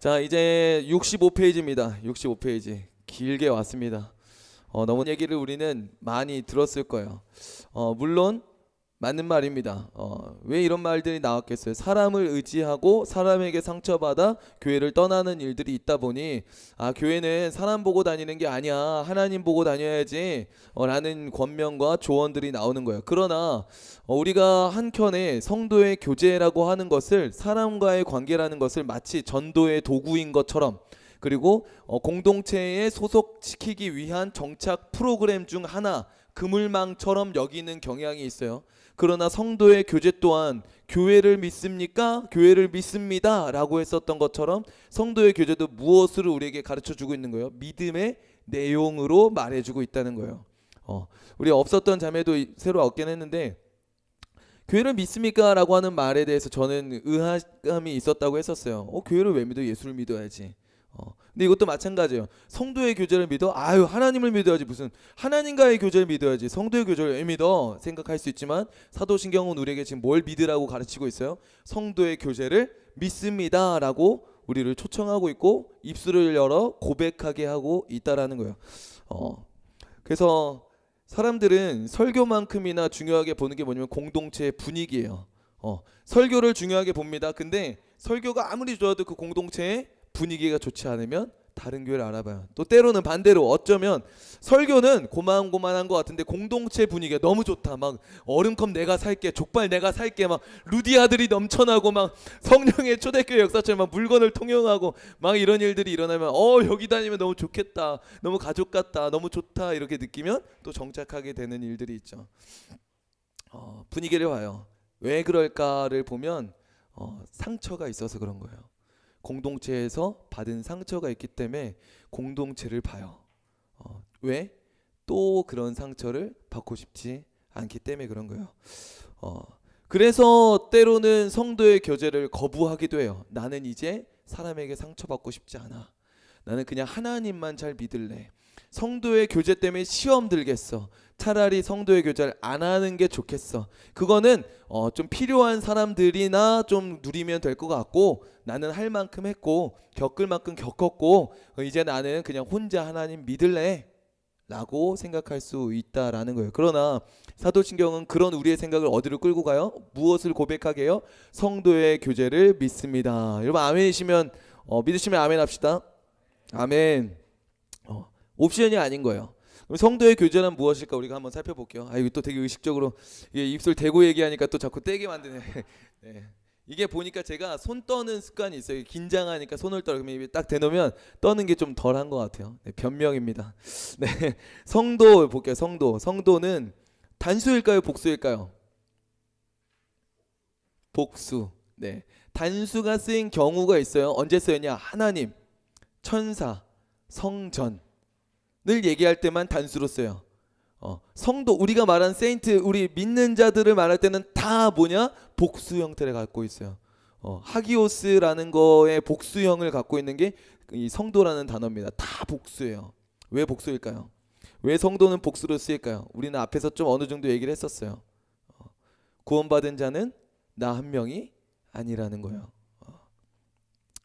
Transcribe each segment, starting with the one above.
자, 이제 65페이지입니다. 65페이지. 길게 왔습니다. 너무 얘기를 우리는 많이 들었을 거예요. 물론 맞는 말입니다. 왜 이런 말들이 나왔겠어요? 사람을 의지하고 사람에게 상처받아 교회를 떠나는 일들이 있다 보니 교회는 사람 보고 다니는 게 아니야, 하나님 보고 다녀야지 라는 권면과 조언들이 나오는 거예요. 그러나 우리가 한켠에 성도의 교제라고 하는 것을, 사람과의 관계라는 것을 마치 전도의 도구인 것처럼, 그리고 공동체에 소속시키기 위한 정착 프로그램 중 하나, 그물망처럼 여기는 경향이 있어요. 그러나 성도의 교제 또한 교회를 믿습니까? 교회를 믿습니다 라고 했었던 것처럼 성도의 교제도 무엇을 우리에게 가르쳐주고 있는 거예요? 믿음의 내용으로 말해주고 있다는 거예요. 우리 없었던 자매도 새로 얻긴 했는데, 교회를 믿습니까? 라고 하는 말에 대해서 저는 의아감이 있었다고 했었어요. 교회를 왜 믿어? 예수를 믿어야지. 근데 이것도 마찬가지예요. 성도의 교제를 믿어? 하나님을 믿어야지. 무슨 하나님과의 교제를 믿어야지, 성도의 교제를 왜 믿어? 생각할 수 있지만 사도신경은 우리에게 지금 뭘 믿으라고 가르치고 있어요? 성도의 교제를 믿습니다 라고 우리를 초청하고 있고, 입술을 열어 고백하게 하고 있다라는 거예요. 그래서 사람들은 설교만큼이나 중요하게 보는 게 뭐냐면 공동체의 분위기예요. 설교를 중요하게 봅니다. 근데 설교가 아무리 좋아도 그 공동체의 분위기가 좋지 않으면 다른 교회를 알아봐요. 또 때로는 반대로, 어쩌면 설교는 고만고만한 것 같은데 공동체 분위기가 너무 좋다, 막 얼음컵 내가 살게, 족발 내가 살게, 막 루디아들이 넘쳐나고, 막 성령의 초대교회 역사처럼 막 물건을 통용하고 막 이런 일들이 일어나면 여기 다니면 너무 좋겠다, 너무 가족 같다, 너무 좋다, 이렇게 느끼면 또 정착하게 되는 일들이 있죠. 분위기를 봐요. 왜 그럴까를 보면 상처가 있어서 그런 거예요. 공동체에서 받은 상처가 있기 때문에 공동체를 봐요. 왜? 또 그런 상처를 받고 싶지 않기 때문에 그런 거예요. 그래서 때로는 성도의 교제를 거부하기도 해요. 나는 이제 사람에게 상처받고 싶지 않아. 나는 그냥 하나님만 잘 믿을래. 성도의 교제 때문에 시험 들겠어. 차라리 성도의 교제를 안 하는 게 좋겠어. 그거는 좀 필요한 사람들이나 좀 누리면 될 것 같고, 나는 할 만큼 했고 겪을 만큼 겪었고 이제 나는 그냥 혼자 하나님 믿을래 라고 생각할 수 있다라는 거예요. 그러나 사도신경은 그런 우리의 생각을 어디로 끌고 가요? 무엇을 고백하게 해요? 성도의 교제를 믿습니다. 여러분 아멘이시면 믿으시면 아멘 합시다. 아멘. 옵션이 아닌 거예요. 그럼 성도의 교제는 무엇일까? 우리가 한번 살펴볼게요. 이거 또 되게 의식적으로 이게 입술 대고 얘기하니까 또 자꾸 떼게 만드네. 네. 이게 보니까 제가 손 떠는 습관이 있어요. 긴장하니까 손을 떨어. 그러면 딱 대놓으면 떠는 게 좀 덜한 것 같아요. 네, 변명입니다. 네, 성도 볼게요. 성도는 단수일까요? 복수일까요? 복수. 네, 단수가 쓰인 경우가 있어요. 언제 쓰였냐? 하나님, 천사, 성전을 얘기할 때만 단수로 써요. 성도, 우리가 말한 세인트, 우리 믿는 자들을 말할 때는 다 뭐냐? 복수 형태를 갖고 있어요. 하기오스라는 거에 복수형을 갖고 있는 게 이 성도라는 단어입니다. 다 복수예요. 왜 복수일까요? 왜 성도는 복수로 쓰일까요? 우리는 앞에서 좀 어느 정도 얘기를 했었어요. 구원받은 자는 나 한 명이 아니라는 거예요.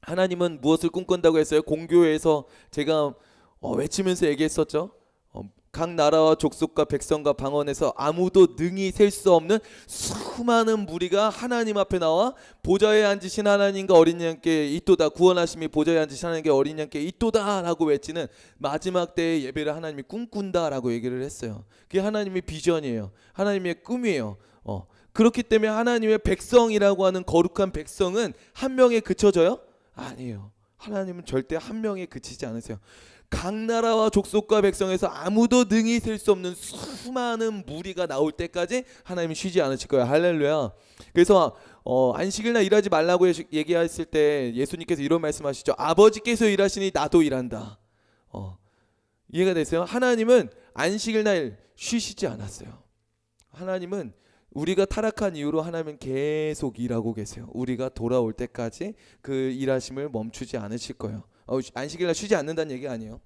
하나님은 무엇을 꿈꾼다고 했어요? 공교회에서 제가 외치면서 얘기했었죠. 각 나라와 족속과 백성과 방언에서 아무도 능히 셀 수 없는 수많은 무리가 하나님 앞에 나와 보좌에 앉으신 하나님과 어린 양께 있도다, 구원하심이 보좌에 앉으신 하나님께 어린 양께 있도다 라고 외치는 마지막 때의 예배를 하나님이 꿈꾼다 라고 얘기를 했어요. 그게 하나님의 비전이에요. 하나님의 꿈이에요. 그렇기 때문에 하나님의 백성이라고 하는 거룩한 백성은 한 명에 그쳐져요? 아니에요. 하나님은 절대 한 명에 그치지 않으세요. 각 나라와 족속과 백성에서 아무도 능히 셀 수 없는 수많은 무리가 나올 때까지 하나님이 쉬지 않으실 거예요. 할렐루야. 그래서 안식일날 일하지 말라고 얘기했을 때 예수님께서 이런 말씀하시죠. 아버지께서 일하시니 나도 일한다. 이해가 되세요? 하나님은 안식일날 쉬시지 않았어요. 하나님은 우리가 타락한 이후로 하나님은 계속 일하고 계세요. 우리가 돌아올 때까지 그 일하심을 멈추지 않으실 거예요. 안식일날 쉬지 않는다는 얘기 아니에요.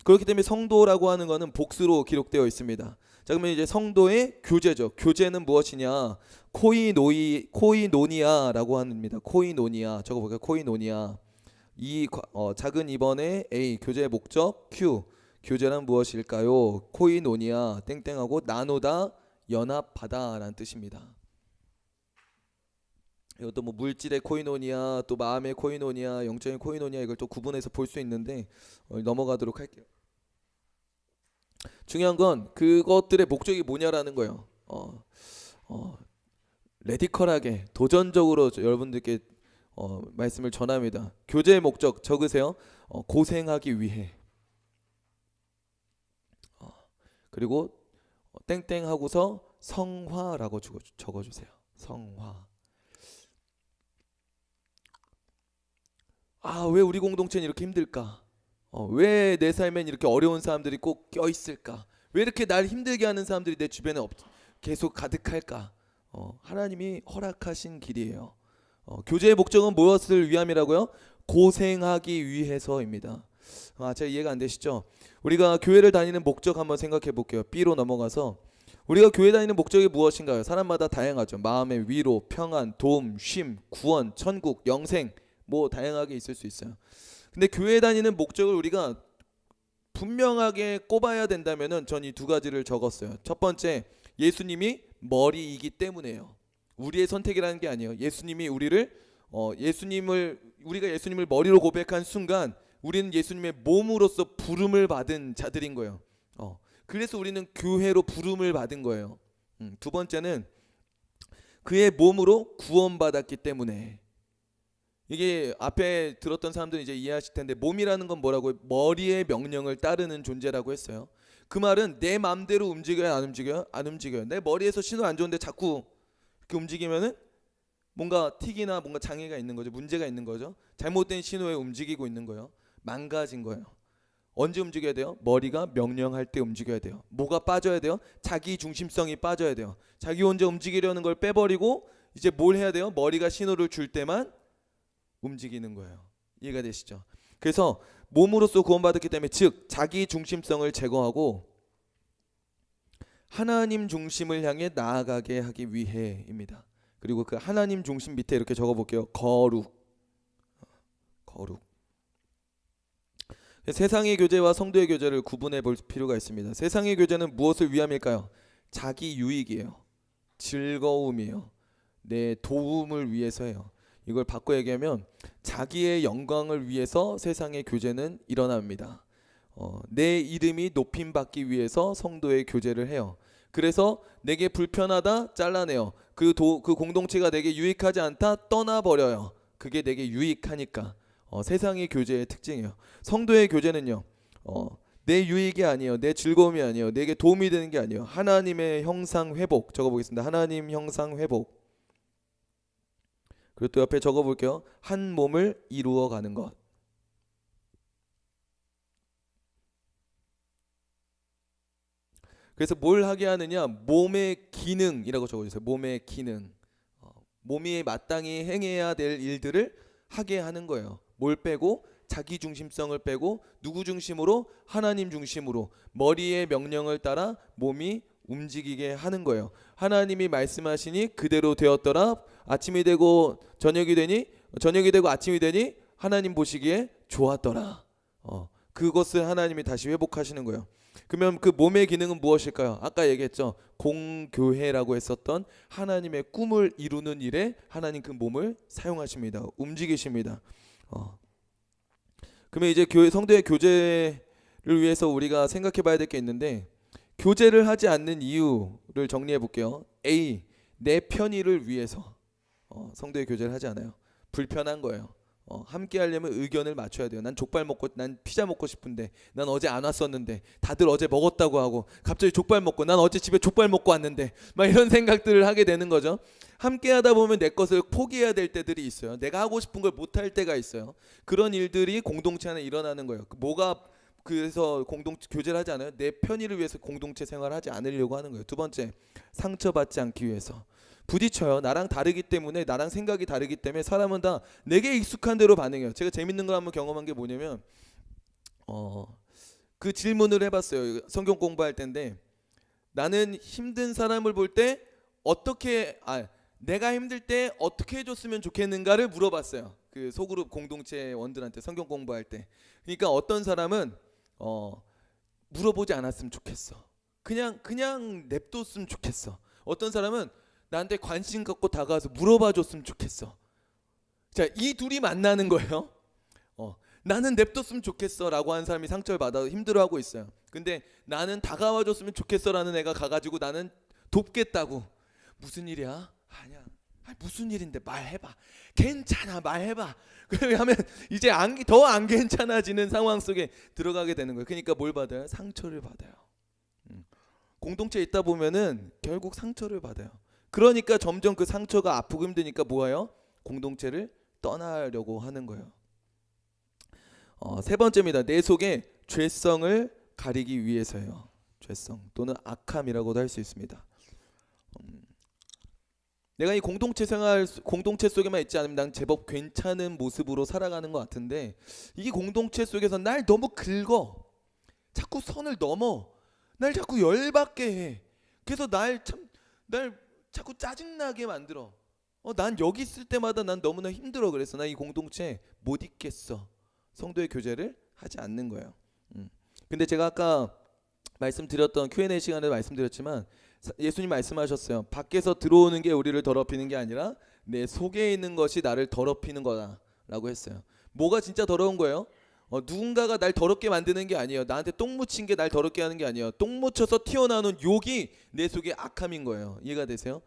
그렇기 때문에 성도라고 하는 것은 복수로 기록되어 있습니다. 자, 그러면 이제 성도의 교제죠. 교제는 무엇이냐? 코이노니아라고 합니다. 코이노니아. 적어볼게요. 코이노니아. 작은 2번에 A 교제의 목적 Q 교제란 무엇일까요? 코이노니아 땡땡하고 나누다 연합하다라는 뜻입니다. 이것도 뭐 물질의 코이노니아 또 마음의 코이노니아 영적인 코이노니아 이걸 또 구분해서 볼 수 있는데 넘어가도록 할게요. 중요한 건 그것들의 목적이 뭐냐라는 거예요. 레디컬하게 도전적으로 여러분들께 말씀을 전합니다. 교제의 목적 적으세요. 고생하기 위해. 그리고 땡땡 하고서 성화라고 적어주세요. 성화. 왜 우리 공동체는 이렇게 힘들까? 왜 내 삶엔 이렇게 어려운 사람들이 꼭 껴있을까? 왜 이렇게 날 힘들게 하는 사람들이 내 주변에 계속 가득할까? 하나님이 허락하신 길이에요. 교제의 목적은 무엇을 위함이라고요? 고생하기 위해서입니다. 제가 이해가 안 되시죠? 우리가 교회를 다니는 목적 한번 생각해 볼게요. B로 넘어가서 우리가 교회 다니는 목적이 무엇인가요? 사람마다 다양하죠. 마음의 위로, 평안, 도움, 쉼, 구원, 천국, 영생 뭐 다양하게 있을 수 있어요. 근데 교회 다니는 목적을 우리가 분명하게 꼽아야 된다면은 전 이 두 가지를 적었어요. 첫 번째, 예수님이 머리이기 때문에요. 우리의 선택이라는 게 아니에요. 예수님이 우리가 예수님을 머리로 고백한 순간 우리는 예수님의 몸으로서 부름을 받은 자들인 거예요. 그래서 우리는 교회로 부름을 받은 거예요. 두 번째는 그의 몸으로 구원받았기 때문에. 이게 앞에 들었던 사람들은 이제 이해하실 텐데 몸이라는 건 뭐라고요? 머리의 명령을 따르는 존재라고 했어요. 그 말은 내 마음대로 움직여요? 안 움직여요? 안 움직여요. 내 머리에서 신호 안 좋은데 자꾸 이렇게 움직이면은 뭔가 틱이나 뭔가 장애가 있는 거죠. 문제가 있는 거죠. 잘못된 신호에 움직이고 있는 거예요. 망가진 거예요. 언제 움직여야 돼요? 머리가 명령할 때 움직여야 돼요. 뭐가 빠져야 돼요? 자기 중심성이 빠져야 돼요. 자기 혼자 움직이려는 걸 빼버리고 이제 뭘 해야 돼요? 머리가 신호를 줄 때만 움직이는 거예요. 이해가 되시죠? 그래서 몸으로서 구원받았기 때문에 즉 자기 중심성을 제거하고 하나님 중심을 향해 나아가게 하기 위해입니다. 그리고 그 하나님 중심 밑에 이렇게 적어볼게요. 거룩. 세상의 교제와 성도의 교제를 구분해 볼 필요가 있습니다. 세상의 교제는 무엇을 위함일까요? 자기 유익이에요. 즐거움이에요. 내 도움을 위해서예요. 이걸 바꿔 얘기하면 자기의 영광을 위해서 세상의 교제는 일어납니다. 내 이름이 높임받기 위해서 성도의 교제를 해요. 그래서 내게 불편하다 잘라내요. 그 공동체가 내게 유익하지 않다 떠나버려요. 그게 내게 유익하니까. 세상의 교제의 특징이에요. 성도의 교제는요. 내 유익이 아니에요. 내 즐거움이 아니에요. 내게 도움이 되는 게 아니에요. 하나님의 형상 회복 적어보겠습니다. 하나님 형상 회복. 그리고 또 옆에 적어볼게요. 한 몸을 이루어가는 것. 그래서 뭘 하게 하느냐? 몸의 기능이라고 적어주세요. 몸의 기능. 몸이 마땅히 행해야 될 일들을 하게 하는 거예요. 뭘 빼고? 자기 중심성을 빼고 누구 중심으로? 하나님 중심으로 머리의 명령을 따라 몸이 움직이게 하는 거예요. 하나님이 말씀하시니 그대로 되었더라. 아침이 되고 저녁이 되고 아침이 되니 하나님 보시기에 좋았더라. 그것을 하나님이 다시 회복하시는 거예요. 그러면 그 몸의 기능은 무엇일까요? 아까 얘기했죠. 공교회라고 했었던 하나님의 꿈을 이루는 일에 하나님 그 몸을 사용하십니다. 움직이십니다. 그러면 이제 성도의 교제를 위해서 우리가 생각해 봐야 될 게 있는데 교제를 하지 않는 이유를 정리해 볼게요. A. 내 편의를 위해서 성도의 교제를 하지 않아요. 불편한 거예요. 함께 하려면 의견을 맞춰야 돼요. 난 피자 먹고 싶은데 난 어제 안 왔었는데 다들 어제 먹었다고 하고 갑자기 족발 먹고 난 어제 집에 족발 먹고 왔는데 막 이런 생각들을 하게 되는 거죠. 함께 하다 보면 내 것을 포기해야 될 때들이 있어요. 내가 하고 싶은 걸 못 할 때가 있어요. 그런 일들이 공동체 안에 일어나는 거예요. 그래서 교제를 하지 않아요? 내 편의를 위해서 공동체 생활을 하지 않으려고 하는 거예요. 두 번째, 상처받지 않기 위해서. 부딪혀요. 나랑 다르기 때문에, 나랑 생각이 다르기 때문에 사람은 다 내게 익숙한 대로 반응해요. 제가 재밌는 걸 한번 경험한 게 뭐냐면 그 질문을 해봤어요. 성경 공부할 때인데 나는 힘든 사람을 볼 때 내가 힘들 때 어떻게 해줬으면 좋겠는가를 물어봤어요. 그 소그룹 공동체 원들한테 성경 공부할 때. 그러니까 어떤 사람은 물어보지 않았으면 좋겠어. 그냥 냅뒀으면 좋겠어. 어떤 사람은 나한테 관심 갖고 다가와서 물어봐 줬으면 좋겠어. 자, 이 둘이 만나는 거예요. 나는 냅뒀으면 좋겠어라고 하는 사람이 상처를 받아서 힘들어하고 있어요. 근데 나는 다가와 줬으면 좋겠어라는 애가 가가지고 나는 돕겠다고. 무슨 일이야? 아니야. 무슨 일인데 말해봐. 괜찮아 말해봐. 그러면 이제 더 안 괜찮아지는 상황 속에 들어가게 되는 거예요. 그러니까 뭘 받아요? 상처를 받아요. 공동체에 있다 보면은 결국 상처를 받아요. 그러니까 점점 그 상처가 아프고 힘드니까 뭐예요? 공동체를 떠나려고 하는 거예요. 세 번째입니다. 내 속의 죄성을 가리기 위해서요. 죄성 또는 악함이라고도 할 수 있습니다. 내가 이 공동체 속에만 있지 않으면 난 제법 괜찮은 모습으로 살아가는 것 같은데, 이 공동체 속에서 날 너무 긁어, 자꾸 선을 넘어, 날 자꾸 열받게 해. 그래서 날 자꾸 짜증나게 만들어. 난 여기 있을 때마다 난 너무나 힘들어. 그래서 나 이 공동체 못 있겠어. 성도의 교제를 하지 않는 거예요. 근데 제가 아까 말씀드렸던 Q&A 시간에 말씀드렸지만 예수님 말씀하셨어요. 밖에서 들어오는 게 우리를 더럽히는 게 아니라 내 속에 있는 것이 나를 더럽히는 거다라고 했어요. 뭐가 진짜 더러운 거예요? 누군가가 날 더럽게 만드는 게 아니에요. 나한테 똥 묻힌 게 날 더럽게 하는 게 아니에요. 똥 묻혀서 튀어나오는 욕이 내 속에 악함인 거예요. 이해가 되세요?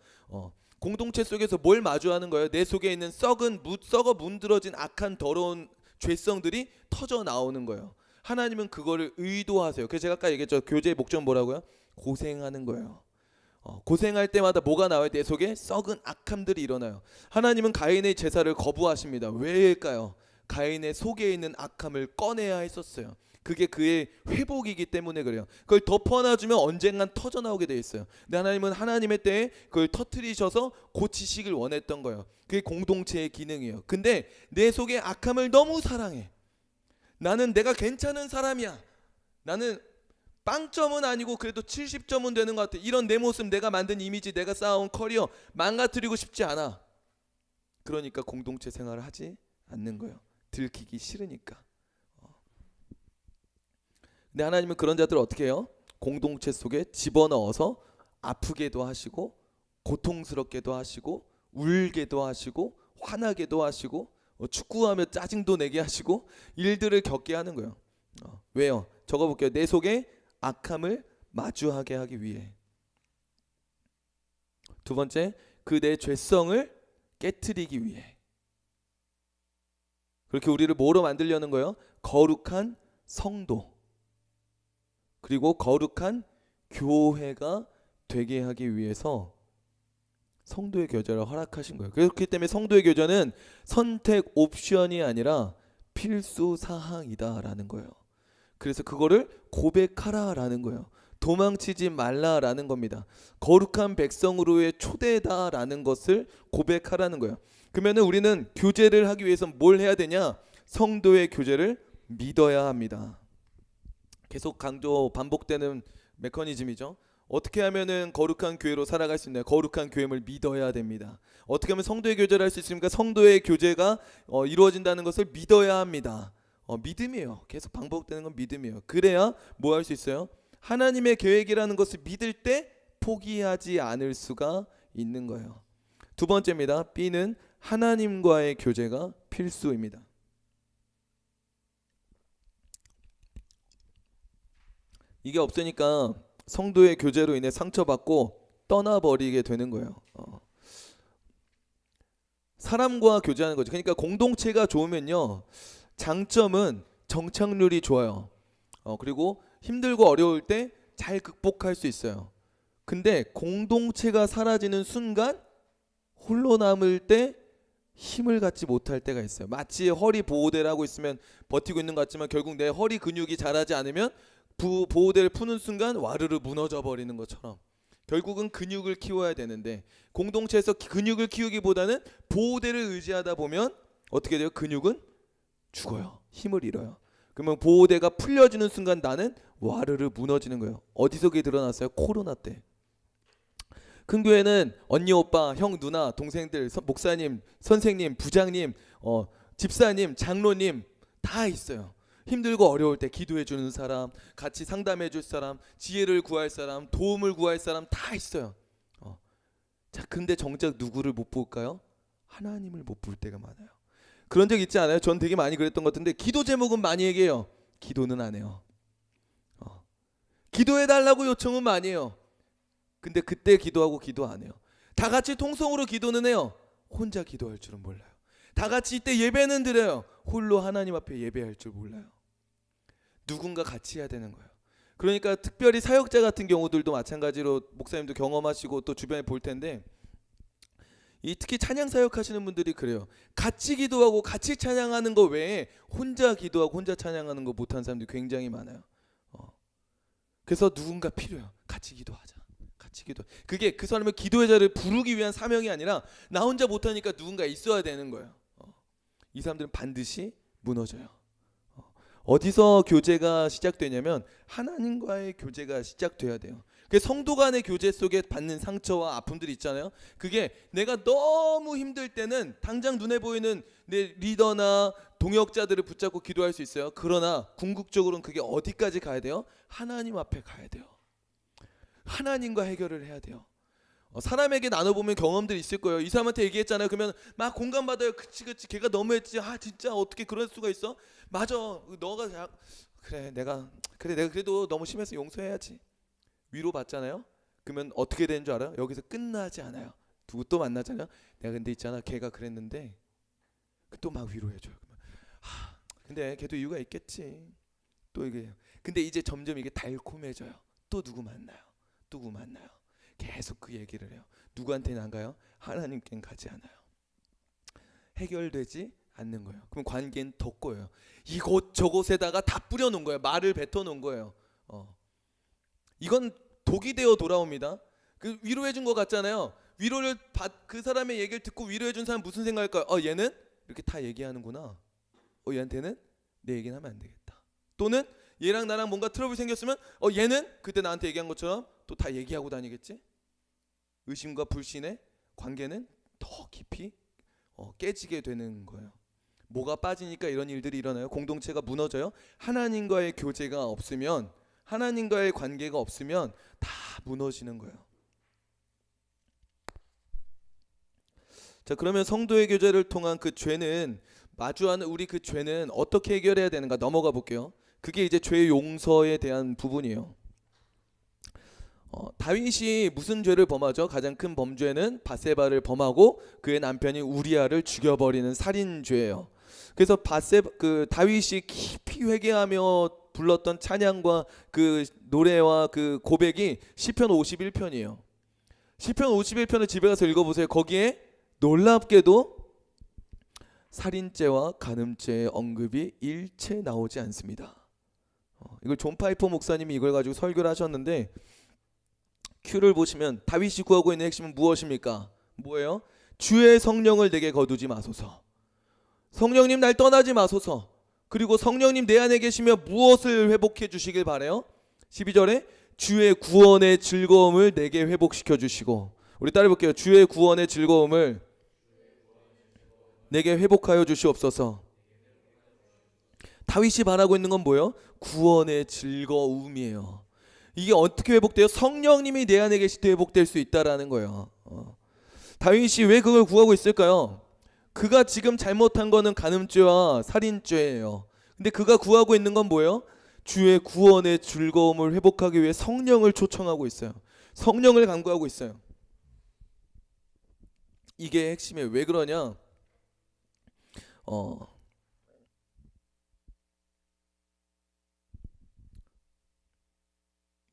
공동체 속에서 뭘 마주하는 거예요? 내 속에 있는 썩어 문드러진 악한 더러운 죄성들이 터져 나오는 거예요. 하나님은 그거를 의도하세요. 그래서 제가 아까 얘기했죠. 교제의 목적은 뭐라고요? 고생하는 거예요. 고생할 때마다 뭐가 나와요? 내 속에 썩은 악함들이 일어나요. 하나님은 가인의 제사를 거부하십니다. 왜일까요? 가인의 속에 있는 악함을 꺼내야 했었어요. 그게 그의 회복이기 때문에 그래요. 그걸 덮어놔주면 언젠간 터져나오게 돼 있어요. 근데 하나님은 하나님의 때에 그걸 터트리셔서 고치시길 원했던 거예요. 그게 공동체의 기능이에요. 근데 내 속에 악함을 너무 사랑해. 나는 내가 괜찮은 사람이야. 나는 빵점은 아니고 그래도 70점은 되는 것 같아. 이런 내 모습, 내가 만든 이미지, 내가 쌓아온 커리어 망가뜨리고 싶지 않아. 그러니까 공동체 생활을 하지 않는 거예요. 들키기 싫으니까. 근데 하나님은 그런 자들을 어떻게 해요? 공동체 속에 집어넣어서 아프게도 하시고 고통스럽게도 하시고 울게도 하시고 화나게도 하시고 축구하며 짜증도 내게 하시고 일들을 겪게 하는 거예요. 왜요? 적어볼게요. 내 속에 악함을 마주하게 하기 위해. 두 번째, 그 내 죄성을 깨트리기 위해. 그렇게 우리를 뭐로 만들려는 거예요? 거룩한 성도, 그리고 거룩한 교회가 되게 하기 위해서 성도의 교제를 허락하신 거예요. 그렇기 때문에 성도의 교제는 선택 옵션이 아니라 필수 사항이다라는 거예요. 그래서 그거를 고백하라라는 거예요. 도망치지 말라라는 겁니다. 거룩한 백성으로의 초대다라는 것을 고백하라는 거예요. 그러면 우리는 교제를 하기 위해서 뭘 해야 되냐? 성도의 교제를 믿어야 합니다. 계속 반복되는 메커니즘이죠. 어떻게 하면은 거룩한 교회로 살아갈 수 있나요? 거룩한 교회를 믿어야 됩니다. 어떻게 하면 성도의 교제를 할 수 있습니까? 성도의 교제가 이루어진다는 것을 믿어야 합니다. 믿음이에요. 계속 반복되는 건 믿음이에요. 그래야 뭐 할 수 있어요? 하나님의 계획이라는 것을 믿을 때 포기하지 않을 수가 있는 거예요. 두 번째입니다. B는 하나님과의 교제가 필수입니다. 이게 없으니까 성도의 교제로 인해 상처받고 떠나버리게 되는 거예요. 사람과 교제하는 거죠. 그러니까 공동체가 좋으면요, 장점은 정착률이 좋아요. 그리고 힘들고 어려울 때 잘 극복할 수 있어요. 근데 공동체가 사라지는 순간 홀로 남을 때 힘을 갖지 못할 때가 있어요. 마치 허리 보호대를 하고 있으면 버티고 있는 것 같지만 결국 내 허리 근육이 자라지 않으면 보호대를 푸는 순간 와르르 무너져 버리는 것처럼 결국은 근육을 키워야 되는데, 공동체에서 근육을 키우기보다는 보호대를 의지하다 보면 어떻게 돼요? 근육은 죽어요. 힘을 잃어요. 그러면 보호대가 풀려지는 순간 나는 와르르 무너지는 거예요. 어디서 그게 드러났어요? 코로나 때. 큰 교회는 언니, 오빠, 형, 누나, 동생들, 목사님, 선생님, 부장님, 집사님, 장로님 다 있어요. 힘들고 어려울 때 기도해 주는 사람, 같이 상담해 줄 사람, 지혜를 구할 사람, 도움을 구할 사람 다 있어요. 자, 근데 정작 누구를 못 볼까요? 하나님을 못 볼 때가 많아요. 그런 적 있지 않아요? 전 되게 많이 그랬던 것 같은데 기도 제목은 많이 얘기해요. 기도는 안 해요. 기도해 달라고 요청은 많이 해요. 근데 그때 기도하고 기도 안 해요. 다 같이 통성으로 기도는 해요. 혼자 기도할 줄은 몰라요. 다 같이 이때 예배는 드려요. 홀로 하나님 앞에 예배할 줄 몰라요. 누군가 같이 해야 되는 거예요. 그러니까 특별히 사역자 같은 경우들도 마찬가지로 목사님도 경험하시고 또 주변에 볼 텐데 특히 찬양 사역하시는 분들이 그래요. 같이 기도하고 같이 찬양하는 거 외에 혼자 기도하고 혼자 찬양하는 거 못하는 사람들이 굉장히 많아요. 그래서 누군가 필요해요. 같이 기도하자. 같이 기도. 그게 그 사람의 기도의 자를 부르기 위한 사명이 아니라 나 혼자 못하니까 누군가 있어야 되는 거예요. 이 사람들은 반드시 무너져요. 어디서 교제가 시작되냐면 하나님과의 교제가 시작돼야 돼요. 그 성도 간의 교제 속에 받는 상처와 아픔들이 있잖아요. 그게 내가 너무 힘들 때는 당장 눈에 보이는 내 리더나 동역자들을 붙잡고 기도할 수 있어요. 그러나 궁극적으로는 그게 어디까지 가야 돼요? 하나님 앞에 가야 돼요. 하나님과 해결을 해야 돼요. 사람에게 나눠보면 경험들이 있을 거예요. 이 사람한테 얘기했잖아요. 그러면 막 공감받아요. 그치 걔가 너무했지. 진짜 어떻게 그럴 수가 있어? 맞아. 너가 내가 그래도 너무 심해서 용서해야지. 위로 받잖아요. 그러면 어떻게 되는 줄 알아요? 여기서 끝나지 않아요. 누구 또 만나잖아요. 내가 근데 있잖아. 걔가 그랬는데 또 막 위로해줘요. 근데 걔도 이유가 있겠지. 또 이게 근데 이제 점점 이게 달콤해져요. 또 누구 만나요. 계속 그 얘기를 해요. 누구한테는 안 가요? 하나님께는 가지 않아요. 해결되지 않는 거예요. 그럼 관계는 더 꼬여요. 이곳 저곳에다가 다 뿌려놓은 거예요. 말을 뱉어놓은 거예요. 이건 독이 되어 돌아옵니다. 그 위로해준 것 같잖아요. 위로를 그 사람의 얘기를 듣고 위로해준 사람 무슨 생각일까요? 얘는 이렇게 다 얘기하는구나. 얘한테는 내 얘기는 하면 안 되겠다. 또는 얘랑 나랑 뭔가 트러블 생겼으면 얘는 그때 나한테 얘기한 것처럼 또 다 얘기하고 다니겠지. 의심과 불신의 관계는 더 깊이 깨지게 되는 거예요. 뭐가 빠지니까 이런 일들이 일어나요. 공동체가 무너져요. 하나님과의 교제가 없으면, 하나님과의 관계가 없으면 다 무너지는 거예요. 자, 그러면 성도의 교제를 통한 그 죄는, 마주하는 우리 그 죄는 어떻게 해결해야 되는가 넘어가 볼게요. 그게 이제 죄 용서에 대한 부분이에요. 다윗이 무슨 죄를 범하죠? 가장 큰 범죄는 바세바를 범하고 그의 남편인 우리아를 죽여버리는 살인죄예요. 그래서 다윗이 깊이 회개하며 불렀던 찬양과 그 노래와 그 고백이 시편 51편이에요. 시편 51편을 집에 가서 읽어보세요. 거기에 놀랍게도 살인죄와 간음죄의 언급이 일체 나오지 않습니다. 이걸 존 파이퍼 목사님이 이걸 가지고 설교를 하셨는데, 큐를 보시면 다윗이 구하고 있는 핵심은 무엇입니까? 뭐예요? 주의 성령을 내게 거두지 마소서. 성령님 날 떠나지 마소서. 그리고 성령님 내 안에 계시며 무엇을 회복해 주시길 바래요? 12절에 주의 구원의 즐거움을 내게 회복시켜 주시고, 우리 따라 볼게요. 주의 구원의 즐거움을 내게 회복하여 주시옵소서. 다윗이 바라고 있는 건 뭐예요? 구원의 즐거움이에요. 이게 어떻게 회복돼요? 성령님이 내 안에 계실 때 회복될 수 있다라는 거예요. 다윗이 왜 그걸 구하고 있을까요? 그가 지금 잘못한 거는 간음죄와 살인죄예요. 근데 그가 구하고 있는 건 뭐예요? 주의 구원의 즐거움을 회복하기 위해 성령을 초청하고 있어요. 성령을 간구하고 있어요. 이게 핵심이에요. 왜 그러냐?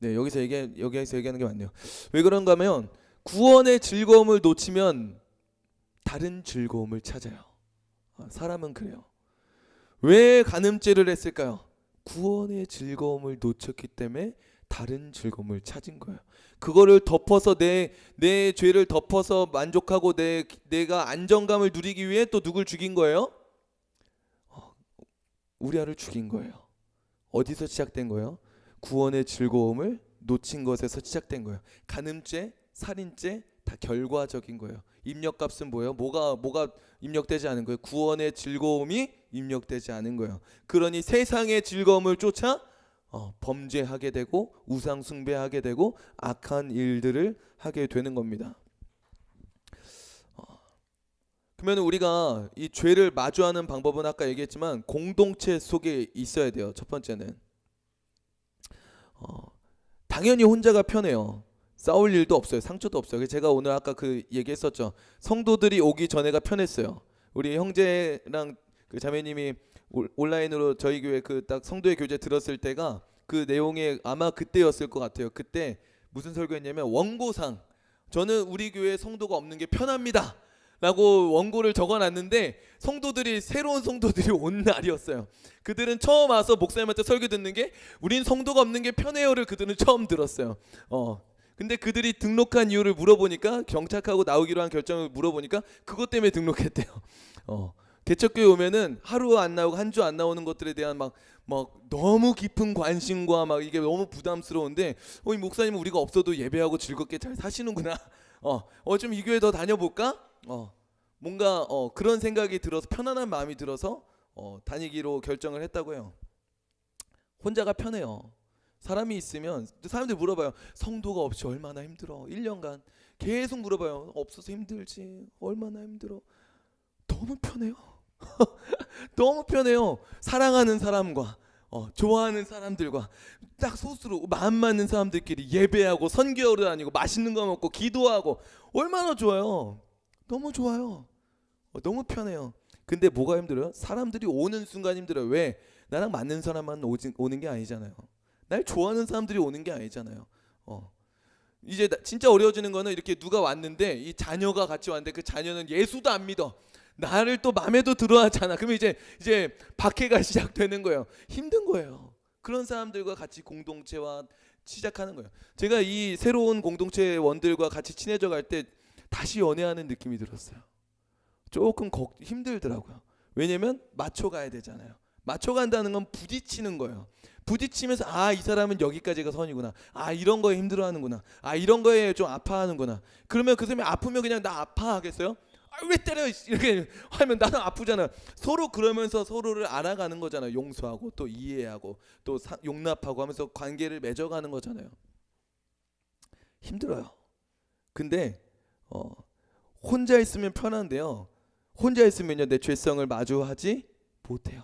네, 여기서 얘기하는 게 맞네요. 왜 그런가 하면 구원의 즐거움을 놓치면 다른 즐거움을 찾아요. 사람은 그래요. 왜 간음죄를 했을까요? 구원의 즐거움을 놓쳤기 때문에 다른 즐거움을 찾은 거예요. 그거를 덮어서 내 죄를 덮어서 만족하고 내가 안정감을 누리기 위해 또 누굴 죽인 거예요? 우리아를 죽인 거예요. 어디서 시작된 거예요? 구원의 즐거움을 놓친 것에서 시작된 거예요. 간음죄, 살인죄 다 결과적인 거예요. 입력값은 뭐예요? 뭐가 입력되지 않은 거예요? 구원의 즐거움이 입력되지 않은 거예요. 그러니 세상의 즐거움을 쫓아 범죄하게 되고 우상 숭배하게 되고 악한 일들을 하게 되는 겁니다. 그러면 우리가 이 죄를 마주하는 방법은 아까 얘기했지만 공동체 속에 있어야 돼요. 첫 번째는 당연히 혼자가 편해요. 싸울 일도 없어요. 상처도 없어요. 그래서 제가 오늘 아까 그 얘기했었죠. 성도들이 오기 전에가 편했어요. 우리 형제랑 그 자매님이 온라인으로 저희 교회 그 딱 성도의 교제 들었을 때가 그 내용에 아마 그때였을 것 같아요. 그때 무슨 설교했냐면 원고상, 저는 우리 교회 성도가 없는 게 편합니다 라고 원고를 적어놨는데 성도들이 새로운 성도들이 온 날이었어요. 그들은 처음 와서 목사님한테 설교 듣는 게 우린 성도가 없는 게 편해요를 그들은 처음 들었어요. 근데 그들이 등록한 이유를 물어보니까 경착하고 나오기로 한 결정을 물어보니까 그것 때문에 등록했대요. 개척교회 오면은 하루 안 나오고 한 주 안 나오는 것들에 대한 막 너무 깊은 관심과 막 이게 너무 부담스러운데 이 목사님은 우리가 없어도 예배하고 즐겁게 잘 사시는구나. 좀 이 교회 더 다녀볼까? 뭔가 그런 생각이 들어서 편안한 마음이 들어서 다니기로 결정을 했다고 해요. 혼자가 편해요. 사람이 있으면 사람들이 물어봐요. 성도가 없이 얼마나 힘들어. 1년간 계속 물어봐요. 없어서 힘들지. 얼마나 힘들어. 너무 편해요. 너무 편해요. 사랑하는 사람과 좋아하는 사람들과 딱 소수로 마음 맞는 사람들끼리 예배하고 선교를 다니고 맛있는 거 먹고 기도하고 얼마나 좋아요. 너무 좋아요. 너무 편해요. 근데 뭐가 힘들어요? 사람들이 오는 순간 힘들어요. 왜? 나랑 맞는 사람만 오는 게 아니잖아요. 날 좋아하는 사람들이 오는 게 아니잖아요. 이제 진짜 어려워지는 거는 이렇게 누가 왔는데 이 자녀가 같이 왔는데 그 자녀는 예수도 안 믿어. 나를 또 마음에도 들어하잖아. 그러면 이제 박해가 시작되는 거예요. 힘든 거예요. 그런 사람들과 같이 공동체와 시작하는 거예요. 제가 이 새로운 공동체 원들과 같이 친해져 갈 때 다시 연애하는 느낌이 들었어요. 조금 힘들더라고요. 왜냐면 맞춰가야 되잖아요. 맞춰간다는 건 부딪히는 거예요. 부딪히면서 이 사람은 여기까지가 선이구나. 이런 거에 힘들어하는구나. 이런 거에 좀 아파하는구나. 그러면 그 사람이 아프면 그냥 나 아파하겠어요? 왜 때려? 이렇게 하면 나는 아프잖아. 서로 그러면서 서로를 알아가는 거잖아요. 용서하고 또 이해하고 또 용납하고 하면서 관계를 맺어가는 거잖아요. 힘들어요. 근데 혼자 있으면 편한데요. 혼자 있으면요 내 죄성을 마주하지 못해요.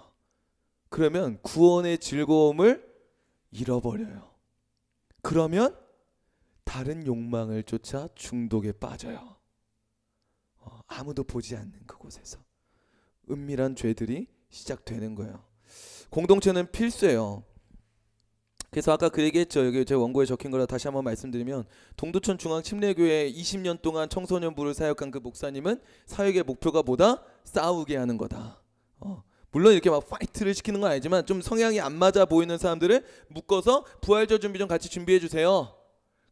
그러면 구원의 즐거움을 잃어버려요. 그러면 다른 욕망을 쫓아 중독에 빠져요. 아무도 보지 않는 그곳에서 은밀한 죄들이 시작되는 거예요. 공동체는 필수예요. 그래서 아까 그 얘기했죠. 여기 제 원고에 적힌 거라 다시 한번 말씀드리면 동두천 중앙 침례교회 20년 동안 청소년부를 사역한 그 목사님은 사역의 목표가 뭐다? 싸우게 하는 거다. 물론 이렇게 막 파이트를 시키는 건 아니지만 좀 성향이 안 맞아 보이는 사람들을 묶어서 부활절 준비 좀 같이 준비해 주세요.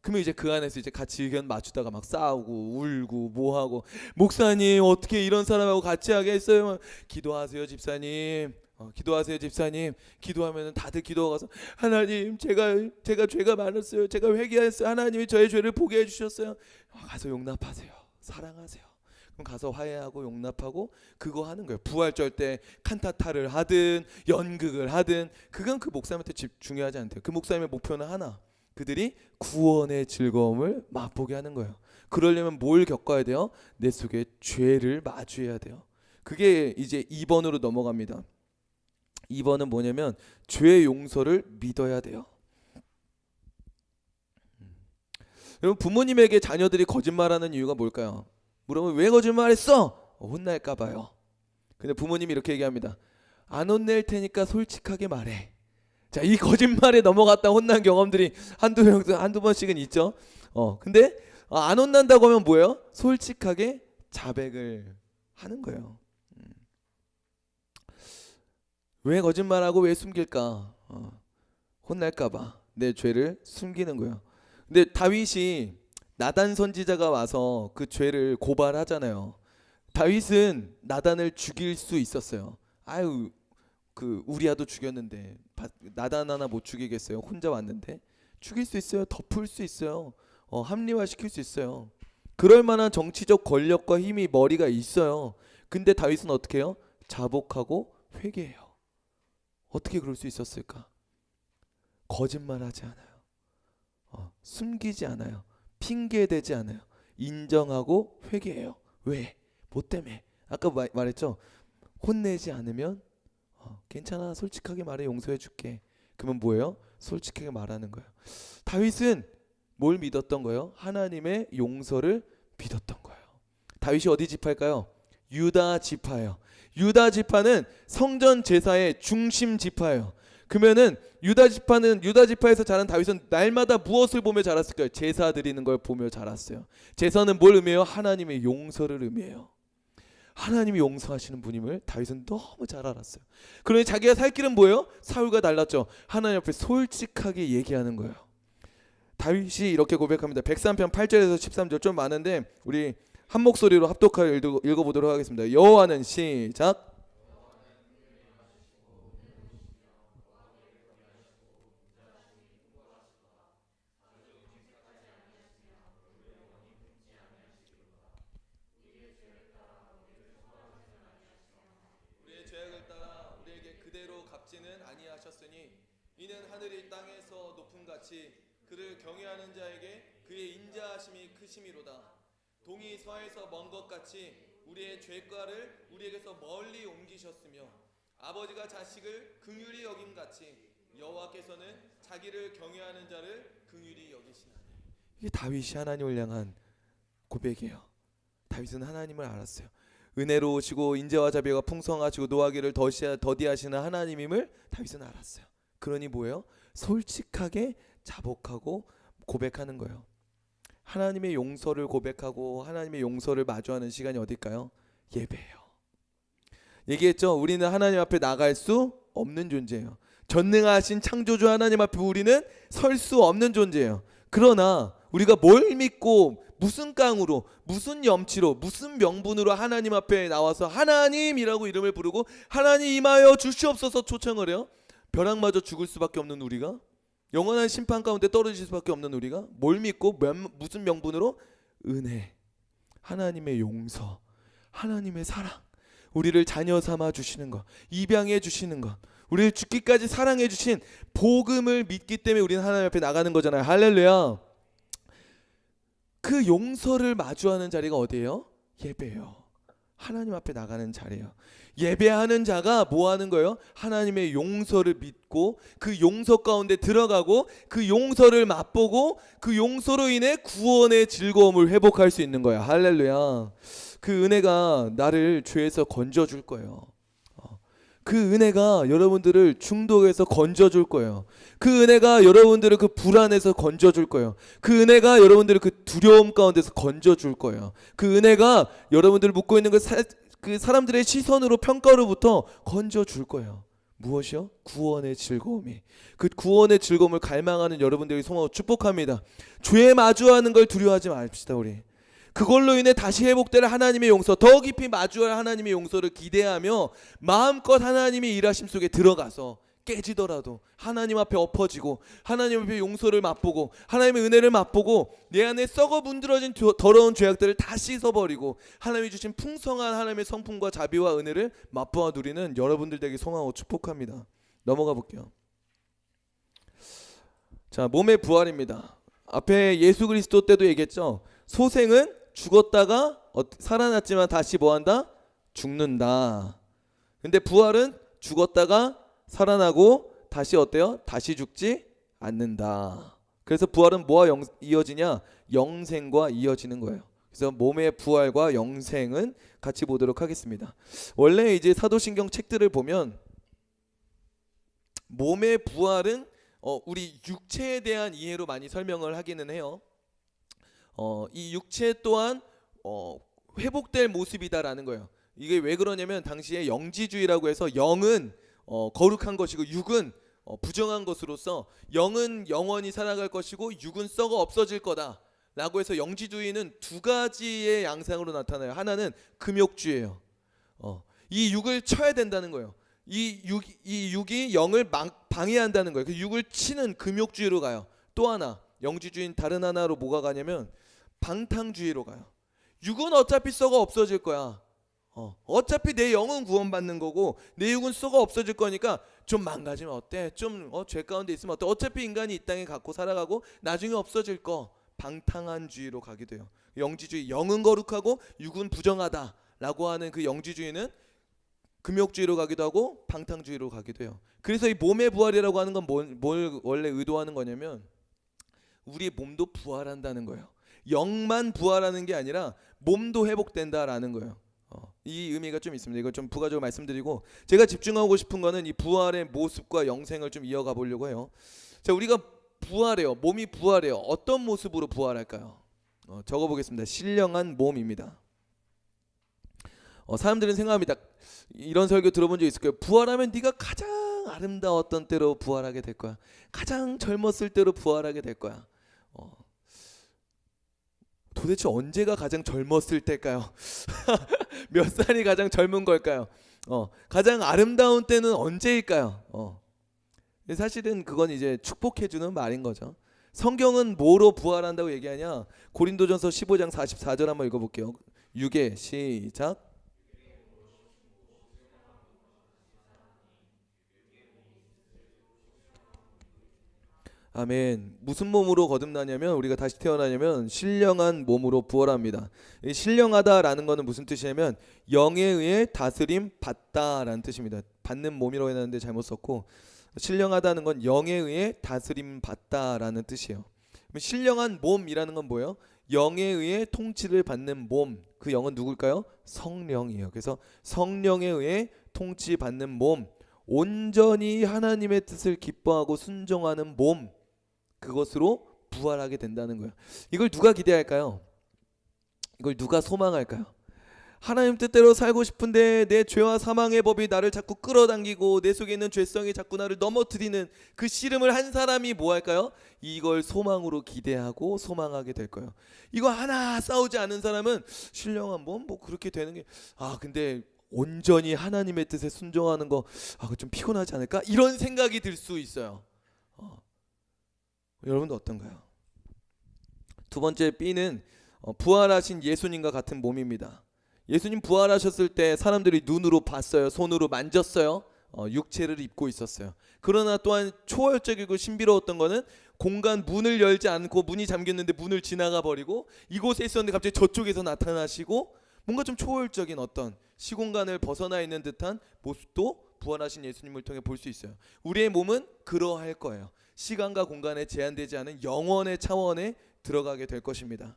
그러면 이제 그 안에서 이제 같이 의견 맞추다가 막 싸우고 울고 뭐하고 목사님 어떻게 이런 사람하고 같이 하겠어요? 기도하세요 집사님. 기도하세요 집사님. 기도하면은 다들 기도가서 하나님 제가 죄가 많았어요. 제가 회개했어요. 하나님이 저의 죄를 보게 해주셨어요. 가서 용납하세요. 사랑하세요. 그럼 가서 화해하고 용납하고 그거 하는 거예요. 부활절 때 칸타타를 하든 연극을 하든 그건 그 목사님한테 중요하지 않대요. 그 목사님의 목표는 하나. 그들이 구원의 즐거움을 맛보게 하는 거예요. 그러려면 뭘 겪어야 돼요? 내 속에 죄를 마주해야 돼요. 그게 이제 2번으로 넘어갑니다. 2번은 뭐냐면 죄의 용서를 믿어야 돼요. 여러분 부모님에게 자녀들이 거짓말하는 이유가 뭘까요? 물어보면 왜 거짓말했어? 혼날까 봐요. 근데 부모님이 이렇게 얘기합니다. 안 혼낼 테니까 솔직하게 말해. 자, 이 거짓말에 넘어갔다 혼난 경험들이 한두 번씩은 있죠. 근데 안 혼난다고 하면 뭐예요? 솔직하게 자백을 하는 거예요. 왜 거짓말하고 왜 숨길까? 혼날까봐 내 죄를 숨기는 거예요. 근데 다윗이 나단 선지자가 와서 그 죄를 고발하잖아요. 다윗은 나단을 죽일 수 있었어요. 그 우리아도 죽였는데 나다나나 못 죽이겠어요? 혼자 왔는데 죽일 수 있어요. 덮을 수 있어요. 합리화시킬 수 있어요. 그럴 만한 정치적 권력과 힘이 머리가 있어요. 근데 다윗은 어떻게 해요? 자복하고 회개해요. 어떻게 그럴 수 있었을까? 거짓말하지 않아요. 숨기지 않아요. 핑계대지 않아요. 인정하고 회개해요. 왜? 뭐 때문에? 아까 말했죠. 혼내지 않으면 괜찮아, 솔직하게 말해, 용서해 줄게. 그러면 뭐예요? 솔직하게 말하는 거예요. 다윗은 뭘 믿었던 거예요? 하나님의 용서를 믿었던 거예요. 다윗이 어디 지파일까요? 유다 지파예요. 유다 지파는 성전 제사의 중심 지파예요. 그러면은 유다 지파에서 자란 다윗은 날마다 무엇을 보며 자랐을까요? 제사 드리는 걸 보며 자랐어요. 제사는 뭘 의미해요? 하나님의 용서를 의미해요. 하나님이 용서하시는 분임을 다윗은 너무 잘 알았어요. 그러니 자기가 살 길은 뭐예요? 사울과 달랐죠. 하나님 앞에 솔직하게 얘기하는 거예요. 다윗이 이렇게 고백합니다. 103편 8절에서 13절 좀 많은데 우리 한 목소리로 합독하여 읽어보도록 하겠습니다. 여호와는 시작. 우리의 죄악을 따라 우리에게 그대로 갚지는 아니하셨으니 이는 하늘이 땅에서 높음 같이 그를 경외하는 자에게 그의 인자하심이 크심이로다. 동이 서에서 먼 것 같이 우리의 죄과를 우리에게서 멀리 옮기셨으며 아버지가 자식을 긍휼히 여김 같이 여호와께서는 자기를 경외하는 자를 긍휼히 여기시나니. 이게 다윗이 하나님을 향한 고백이에요. 다윗은 하나님을 알았어요. 은혜로우시고 인자와 자비가 풍성하시고 노하기를 더디하시는 하나님임을 다윗은 알았어요. 그러니 뭐예요? 솔직하게 자복하고 고백하는 거예요. 하나님의 용서를 고백하고 하나님의 용서를 마주하는 시간이 어딜까요? 예배예요. 얘기했죠. 우리는 하나님 앞에 나갈 수 없는 존재예요. 전능하신 창조주 하나님 앞에 우리는 설 수 없는 존재예요. 그러나 우리가 뭘 믿고 무슨 깡으로 무슨 염치로 무슨 명분으로 하나님 앞에 나와서 하나님이라고 이름을 부르고 하나님 임하여 주시옵소서 초청을 해요. 벼락마저 죽을 수밖에 없는 우리가, 영원한 심판 가운데 떨어질 수밖에 없는 우리가 뭘 믿고 무슨 명분으로? 은혜, 하나님의 용서, 하나님의 사랑, 우리를 자녀 삼아 주시는 것, 입양해 주시는 것, 우리를 죽기까지 사랑해 주신 복음을 믿기 때문에 우리는 하나님 앞에 나가는 거잖아요. 할렐루야. 그 용서를 마주하는 자리가 어디예요? 예배예요. 하나님 앞에 나가는 자리예요. 예배하는 자가 뭐 하는 거예요? 하나님의 용서를 믿고 그 용서 가운데 들어가고 그 용서를 맛보고 그 용서로 인해 구원의 즐거움을 회복할 수 있는 거예요. 할렐루야. 그 은혜가 나를 죄에서 건져줄 거예요. 그 은혜가 여러분들을 중독에서 건져줄 거예요. 그 은혜가 여러분들을 그 불안에서 건져줄 거예요. 그 은혜가 여러분들을 그 두려움 가운데서 건져줄 거예요. 그 은혜가 여러분들을 묶고 있는 그 사람들의 시선으로 평가로부터 건져줄 거예요. 무엇이요? 구원의 즐거움이. 그 구원의 즐거움을 갈망하는 여러분들이 소망으로 축복합니다. 죄에 마주하는 걸 두려워하지 맙시다. 우리 그걸로 인해 다시 회복될 하나님의 용서, 더 깊이 마주할 하나님의 용서를 기대하며 마음껏 하나님의 일하심 속에 들어가서 깨지더라도 하나님 앞에 엎어지고 하나님 앞에 용서를 맛보고 하나님의 은혜를 맛보고 내 안에 썩어 문드러진 더러운 죄악들을 다 씻어버리고 하나님이 주신 풍성한 하나님의 성품과 자비와 은혜를 맛보아 누리는 여러분들 되게 소망하고 축복합니다. 넘어가 볼게요. 자, 몸의 부활입니다. 앞에 예수 그리스도 때도 얘기했죠. 소생은 죽었다가 살아났지만 다시 뭐한다? 죽는다. 근데 부활은 죽었다가 살아나고 다시 어때요? 다시 죽지 않는다. 그래서 부활은 뭐와 이어지냐? 영생과 이어지는 거예요. 그래서 몸의 부활과 영생은 같이 보도록 하겠습니다. 원래 이제 사도신경 책들을 보면 몸의 부활은 우리 육체에 대한 이해로 많이 설명을 하기는 해요. 이 육체 또한 회복될 모습이다라는 거예요. 이게 왜 그러냐면 당시에 영지주의라고 해서 영은 거룩한 것이고 육은 부정한 것으로서 영은 영원히 살아갈 것이고 육은 썩어 없어질 거다 라고 해서 영지주의는 두 가지의 양상으로 나타나요. 하나는 금욕주의예요. 이 육을 쳐야 된다는 거예요. 이 육이 영을 방해한다는 거예요. 그 육을 치는 금욕주의로 가요. 또 하나 영지주의인 다른 하나로 뭐가 가냐면 방탕주의로 가요. 육은 어차피 썩어 없어질 거야. 어차피 내 영은 구원받는 거고 내 육은 썩어 없어질 거니까 좀 망가지면 어때? 좀 죄 가운데 있으면 어때? 어차피 인간이 이 땅에 갖고 살아가고 나중에 없어질 거. 방탕한 주의로 가기도 해요. 영지주의, 영은 거룩하고 육은 부정하다라고 하는 그 영지주의는 금욕주의로 가기도 하고 방탕주의로 가기도 해요. 그래서 이 몸의 부활이라고 하는 건 뭘 원래 의도하는 거냐면 우리의 몸도 부활한다는 거예요. 영만 부활하는 게 아니라 몸도 회복된다라는 거예요. 이 의미가 좀 있습니다. 이걸 좀 부가적으로 말씀드리고 제가 집중하고 싶은 거는 이 부활의 모습과 영생을 좀 이어가 보려고 해요. 자, 우리가 부활해요. 몸이 부활해요. 어떤 모습으로 부활할까요? 적어보겠습니다. 신령한 몸입니다. 사람들은 생각합니다. 이런 설교 들어본 적 있을 거예요. 부활하면 네가 가장 아름다웠던 때로 부활하게 될 거야. 가장 젊었을 때로 부활하게 될 거야. 도대체 언제가 가장 젊었을 때일까요? 몇 살이 가장 젊은 걸까요? 가장 아름다운 때는 언제일까요? 사실은 그건 이제 축복해주는 말인 거죠. 성경은 뭐로 부활한다고 얘기하냐? 고린도전서 15장 44절 한번 읽어볼게요. 6개 시작. 아멘. 무슨 몸으로 거듭나냐면 우리가 다시 태어나냐면 신령한 몸으로 부활합니다. 이 신령하다라는 것은 무슨 뜻이냐면 영에 의해 다스림 받다라는 뜻입니다. 받는 몸이라고 했는데 잘못 썼고 신령하다는 건 영에 의해 다스림 받다라는 뜻이에요. 신령한 몸이라는 건 뭐예요? 영에 의해 통치를 받는 몸. 그 영은 누굴까요? 성령이에요. 그래서 성령에 의해 통치받는 몸, 온전히 하나님의 뜻을 기뻐하고 순종하는 몸, 그것으로 부활하게 된다는 거예요. 이걸 누가 기대할까요? 이걸 누가 소망할까요? 하나님 뜻대로 살고 싶은데 내 죄와 사망의 법이 나를 자꾸 끌어당기고 내 속에 있는 죄성이 자꾸 나를 넘어뜨리는 그 씨름을 한 사람이 뭐 할까요? 이걸 소망으로 기대하고 소망하게 될 거예요. 이거 하나 싸우지 않은 사람은 신령한 몸 뭐 그렇게 되는 게 근데 온전히 하나님의 뜻에 순종하는 거 좀 피곤하지 않을까? 이런 생각이 들 수 있어요. 여러분도 어떤가요? 두 번째 B는 부활하신 예수님과 같은 몸입니다. 예수님 부활하셨을 때 사람들이 눈으로 봤어요. 손으로 만졌어요. 육체를 입고 있었어요. 그러나 또한 초월적이고 신비로웠던 거는 공간 문을 열지 않고 문이 잠겼는데 문을 지나가 버리고 이곳에 있었는데 갑자기 저쪽에서 나타나시고 뭔가 좀 초월적인 어떤 시공간을 벗어나 있는 듯한 모습도 부활하신 예수님을 통해 볼 수 있어요. 우리의 몸은 그러할 거예요. 시간과 공간에 제한되지 않은 영원의 차원에 들어가게 될 것입니다.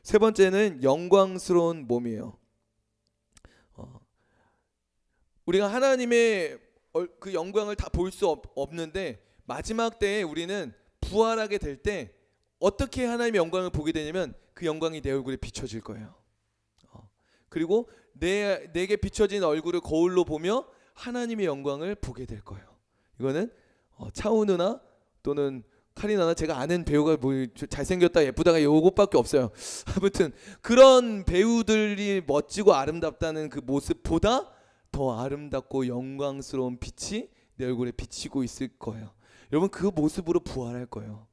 세 번째는 영광스러운 몸이에요. 우리가 하나님의 그 영광을 다 볼 수 없는데 마지막 때에 우리는 부활하게 될 때 어떻게 하나님의 영광을 보게 되냐면 그 영광이 내 얼굴에 비춰질 거예요. 그리고 내게 비춰진 얼굴을 거울로 보며 하나님의 영광을 보게 될 거예요. 이거는 차우 누나 또는 카리나나 제가 아는 배우가 뭐 잘생겼다 예쁘다가 요것밖에 없어요. 아무튼 그런 배우들이 멋지고 아름답다는 그 모습보다 더 아름답고 영광스러운 빛이 내 얼굴에 비치고 있을 거예요. 여러분 그 모습으로 부활할 거예요.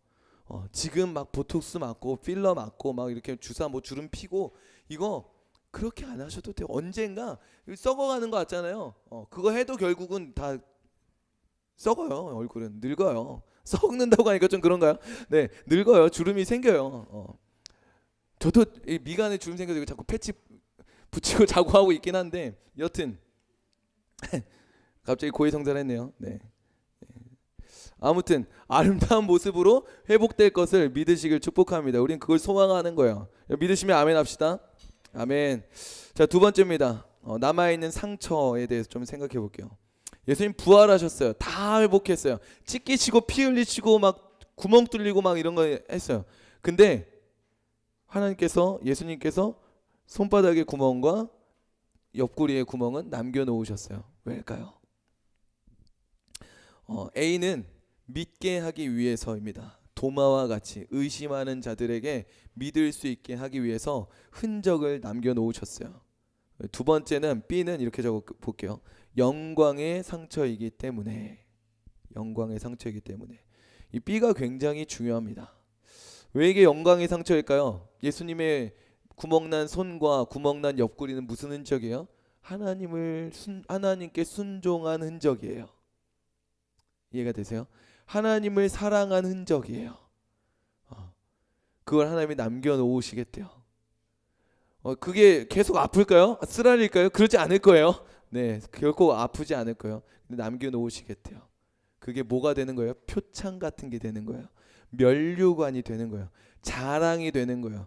지금 막 보톡스 맞고 필러 맞고 막 이렇게 주사 뭐 주름 피고 이거 그렇게 안 하셔도 돼요. 언젠가 썩어가는 거 같잖아요. 그거 해도 결국은 다 썩어요. 얼굴은 늙어요. 썩는다고 하니까 좀 그런가요? 네, 늙어요. 주름이 생겨요. 저도 이 미간에 주름 생겨서 자꾸 패치 붙이고 자고 하고 있긴 한데 여튼 갑자기 고해성사했네요. 네. 아무튼 아름다운 모습으로 회복될 것을 믿으시길 축복합니다. 우린 그걸 소망하는 거예요. 믿으시면 아멘 합시다. 아멘. 자, 두 번째입니다. 남아있는 상처에 대해서 좀 생각해 볼게요. 예수님 부활하셨어요. 다 회복했어요. 찢기시고 피 흘리시고 막 구멍 뚫리고 막 이런 거 했어요. 근데 하나님께서 예수님께서 손바닥의 구멍과 옆구리의 구멍은 남겨놓으셨어요. 왜일까요? A는 믿게 하기 위해서입니다. 도마와 같이 의심하는 자들에게 믿을 수 있게 하기 위해서 흔적을 남겨놓으셨어요. 두 번째는 B는 이렇게 적어 볼게요. 영광의 상처이기 때문에 이 B가 굉장히 중요합니다. 왜 이게 영광의 상처일까요? 예수님의 구멍난 손과 구멍난 옆구리는 무슨 흔적이에요? 하나님께 순종한 흔적이에요. 이해가 되세요? 하나님을 사랑한 흔적이에요. 그걸 하나님이 남겨놓으시겠대요. 그게 계속 아플까요? 쓰라릴까요? 그러지 않을 거예요. 네, 결코 아프지 않을 거예요. 근데 남겨놓으시겠대요. 그게 뭐가 되는 거예요? 표창 같은 게 되는 거예요. 면류관이 되는 거예요. 자랑이 되는 거예요.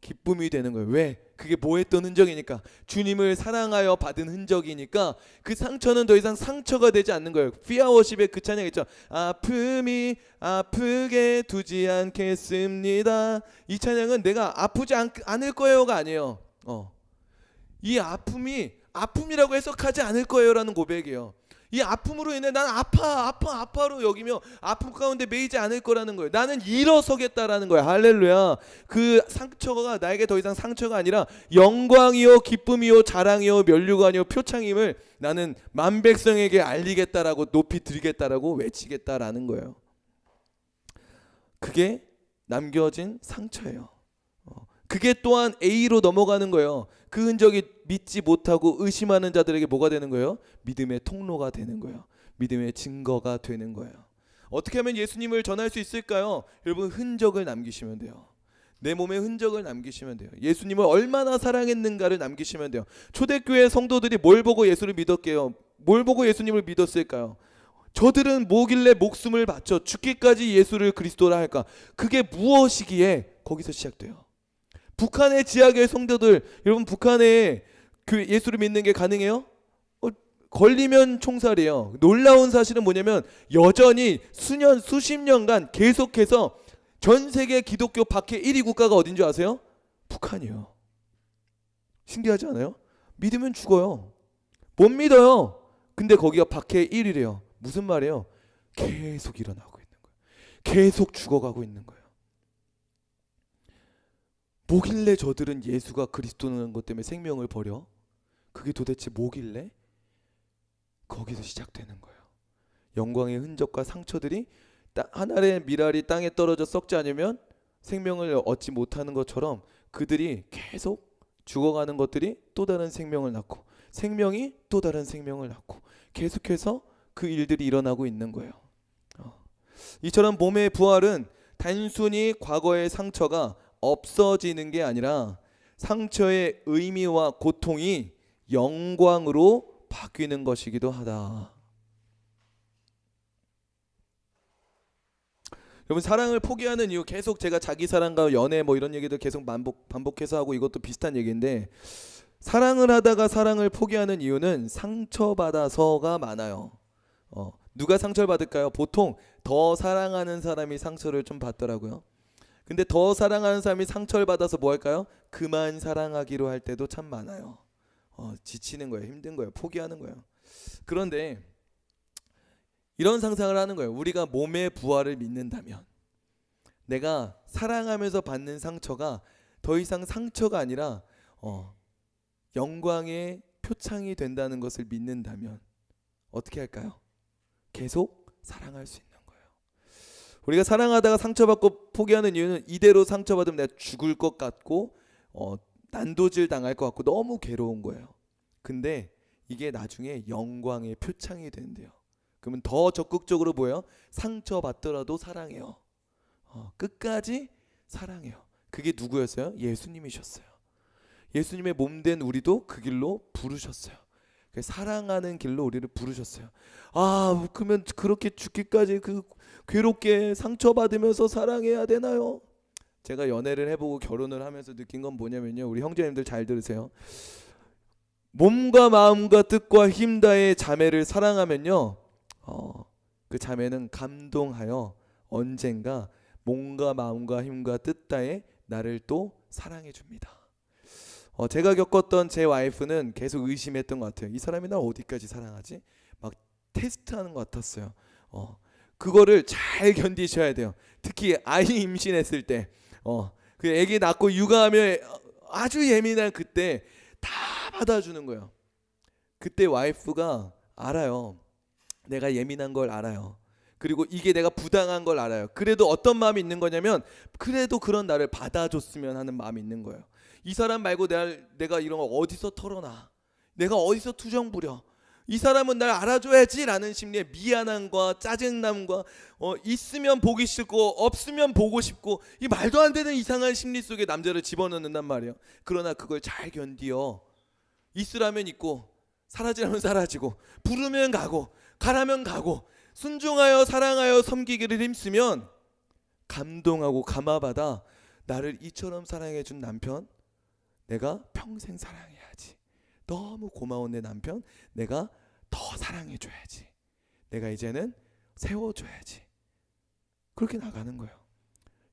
기쁨이 되는 거예요. 왜? 그게 뭐 했던 흔적이니까, 주님을 사랑하여 받은 흔적이니까 그 상처는 더 이상 상처가 되지 않는 거예요. 피아워십의 그 찬양 있죠. 아픔이 아프게 두지 않겠습니다. 이 찬양은 내가 아프지 않을 거예요가 아니에요. 이 아픔이 아픔이라고 해석하지 않을 거예요라는 고백이에요. 이 아픔으로 인해 난 아파로 여기며 아픔 가운데 매이지 않을 거라는 거예요. 나는 일어서겠다라는 거예요. 할렐루야. 그 상처가 나에게 더 이상 상처가 아니라 영광이요 기쁨이요 자랑이요 면류관이요 표창임을 나는 만백성에게 알리겠다라고 높이 드리겠다라고 외치겠다라는 거예요. 그게 남겨진 상처예요. 그게 또한 A로 넘어가는 거예요. 그 흔적이 믿지 못하고 의심하는 자들에게 뭐가 되는 거예요? 믿음의 통로가 되는 거예요. 믿음의 증거가 되는 거예요. 어떻게 하면 예수님을 전할 수 있을까요? 여러분, 흔적을 남기시면 돼요. 내 몸에 흔적을 남기시면 돼요. 예수님을 얼마나 사랑했는가를 남기시면 돼요. 초대교회 성도들이 뭘 보고 예수를 믿었게요? 뭘 보고 예수님을 믿었을까요? 저들은 뭐길래 목숨을 바쳐 죽기까지 예수를 그리스도라 할까? 그게 무엇이기에 거기서 시작돼요. 북한의 지하교회 성도들, 여러분, 북한에 그 예수를 믿는 게 가능해요? 걸리면 총살이에요. 놀라운 사실은 뭐냐면 여전히 수십 년간 계속해서 전 세계 기독교 박해 1위 국가가 어딘 줄 아세요? 북한이에요. 신기하지 않아요? 믿으면 죽어요. 못 믿어요. 근데 거기가 박해 1위래요. 무슨 말이에요? 계속 일어나고 있는 거예요. 계속 죽어가고 있는 거예요. 뭐길래 저들은 예수가 그리스도라는 것 때문에 생명을 버려? 그게 도대체 뭐길래? 거기서 시작되는 거예요. 영광의 흔적과 상처들이 하늘의 밀알이 땅에 떨어져 썩지 않으면 생명을 얻지 못하는 것처럼 그들이 계속 죽어가는 것들이 또 다른 생명을 낳고, 생명이 또 다른 생명을 낳고, 계속해서 그 일들이 일어나고 있는 거예요. 이처럼 몸의 부활은 단순히 과거의 상처가 없어지는 게 아니라 상처의 의미와 고통이 영광으로 바뀌는 것이기도 하다. 여러분, 사랑을 포기하는 이유, 계속 제가 자기 사랑과 연애 뭐 이런 얘기들 계속 반복해서 하고, 이것도 비슷한 얘기인데, 사랑을 하다가 사랑을 포기하는 이유는 상처받아서가 많아요. 누가 상처를 받을까요? 보통 더 사랑하는 사람이 상처를 좀 받더라고요. 근데 더 사랑하는 사람이 상처를 받아서 뭐 할까요? 그만 사랑하기로 할 때도 참 많아요. 지치는 거예요. 힘든 거예요. 포기하는 거예요. 그런데 이런 상상을 하는 거예요. 우리가 몸의 부활을 믿는다면, 내가 사랑하면서 받는 상처가 더 이상 상처가 아니라 영광의 표창이 된다는 것을 믿는다면 어떻게 할까요? 계속 사랑할 수 있는 거예요. 우리가 사랑하다가 상처받고 포기하는 이유는 이대로 상처받으면 내가 죽을 것 같고 난도질 당할 것 같고 너무 괴로운 거예요. 근데 이게 나중에 영광의 표창이 된대요. 그러면 더 적극적으로 뭐예요? 상처받더라도 사랑해요. 끝까지 사랑해요. 그게 누구였어요? 예수님이셨어요. 예수님의 몸된 우리도 그 길로 부르셨어요. 사랑하는 길로 우리를 부르셨어요. 그러면 그렇게 죽기까지 그 괴롭게 상처받으면서 사랑해야 되나요? 제가 연애를 해보고 결혼을 하면서 느낀 건 뭐냐면요, 우리 형제님들 잘 들으세요. 몸과 마음과 뜻과 힘 다해 자매를 사랑하면요, 그 자매는 감동하여 언젠가 몸과 마음과 힘과 뜻 다해 나를 또 사랑해 줍니다. 제가 겪었던 제 와이프는 계속 의심했던 것 같아요. 이 사람이 날 어디까지 사랑하지? 막 테스트하는 것 같았어요. 그거를 잘 견디셔야 돼요. 특히 아이 임신했을 때, 그 아기 낳고 육아하면 아주 예민한 그때 다 받아주는 거예요. 그때 와이프가 알아요. 내가 예민한 걸 알아요. 그리고 이게 내가 부당한 걸 알아요. 그래도 어떤 마음이 있는 거냐면 그래도 그런 나를 받아줬으면 하는 마음이 있는 거예요. 이 사람 말고 내가 이런 거 어디서 털어놔? 내가 어디서 투정 부려? 이 사람은 날 알아줘야지 라는 심리에 미안함과 짜증남과 있으면 보기 싫고 없으면 보고 싶고 이 말도 안 되는 이상한 심리 속에 남자를 집어넣는단 말이에요. 그러나 그걸 잘 견디어 있으라면 있고 사라지라면 사라지고 부르면 가고 가라면 가고 순종하여 사랑하여 섬기기를 힘쓰면 감동하고 감화받아 나를 이처럼 사랑해준 남편 내가 평생 사랑해야지. 너무 고마운 내 남편 내가 더 사랑해줘야지. 내가 이제는 세워줘야지. 그렇게 나가는 거예요.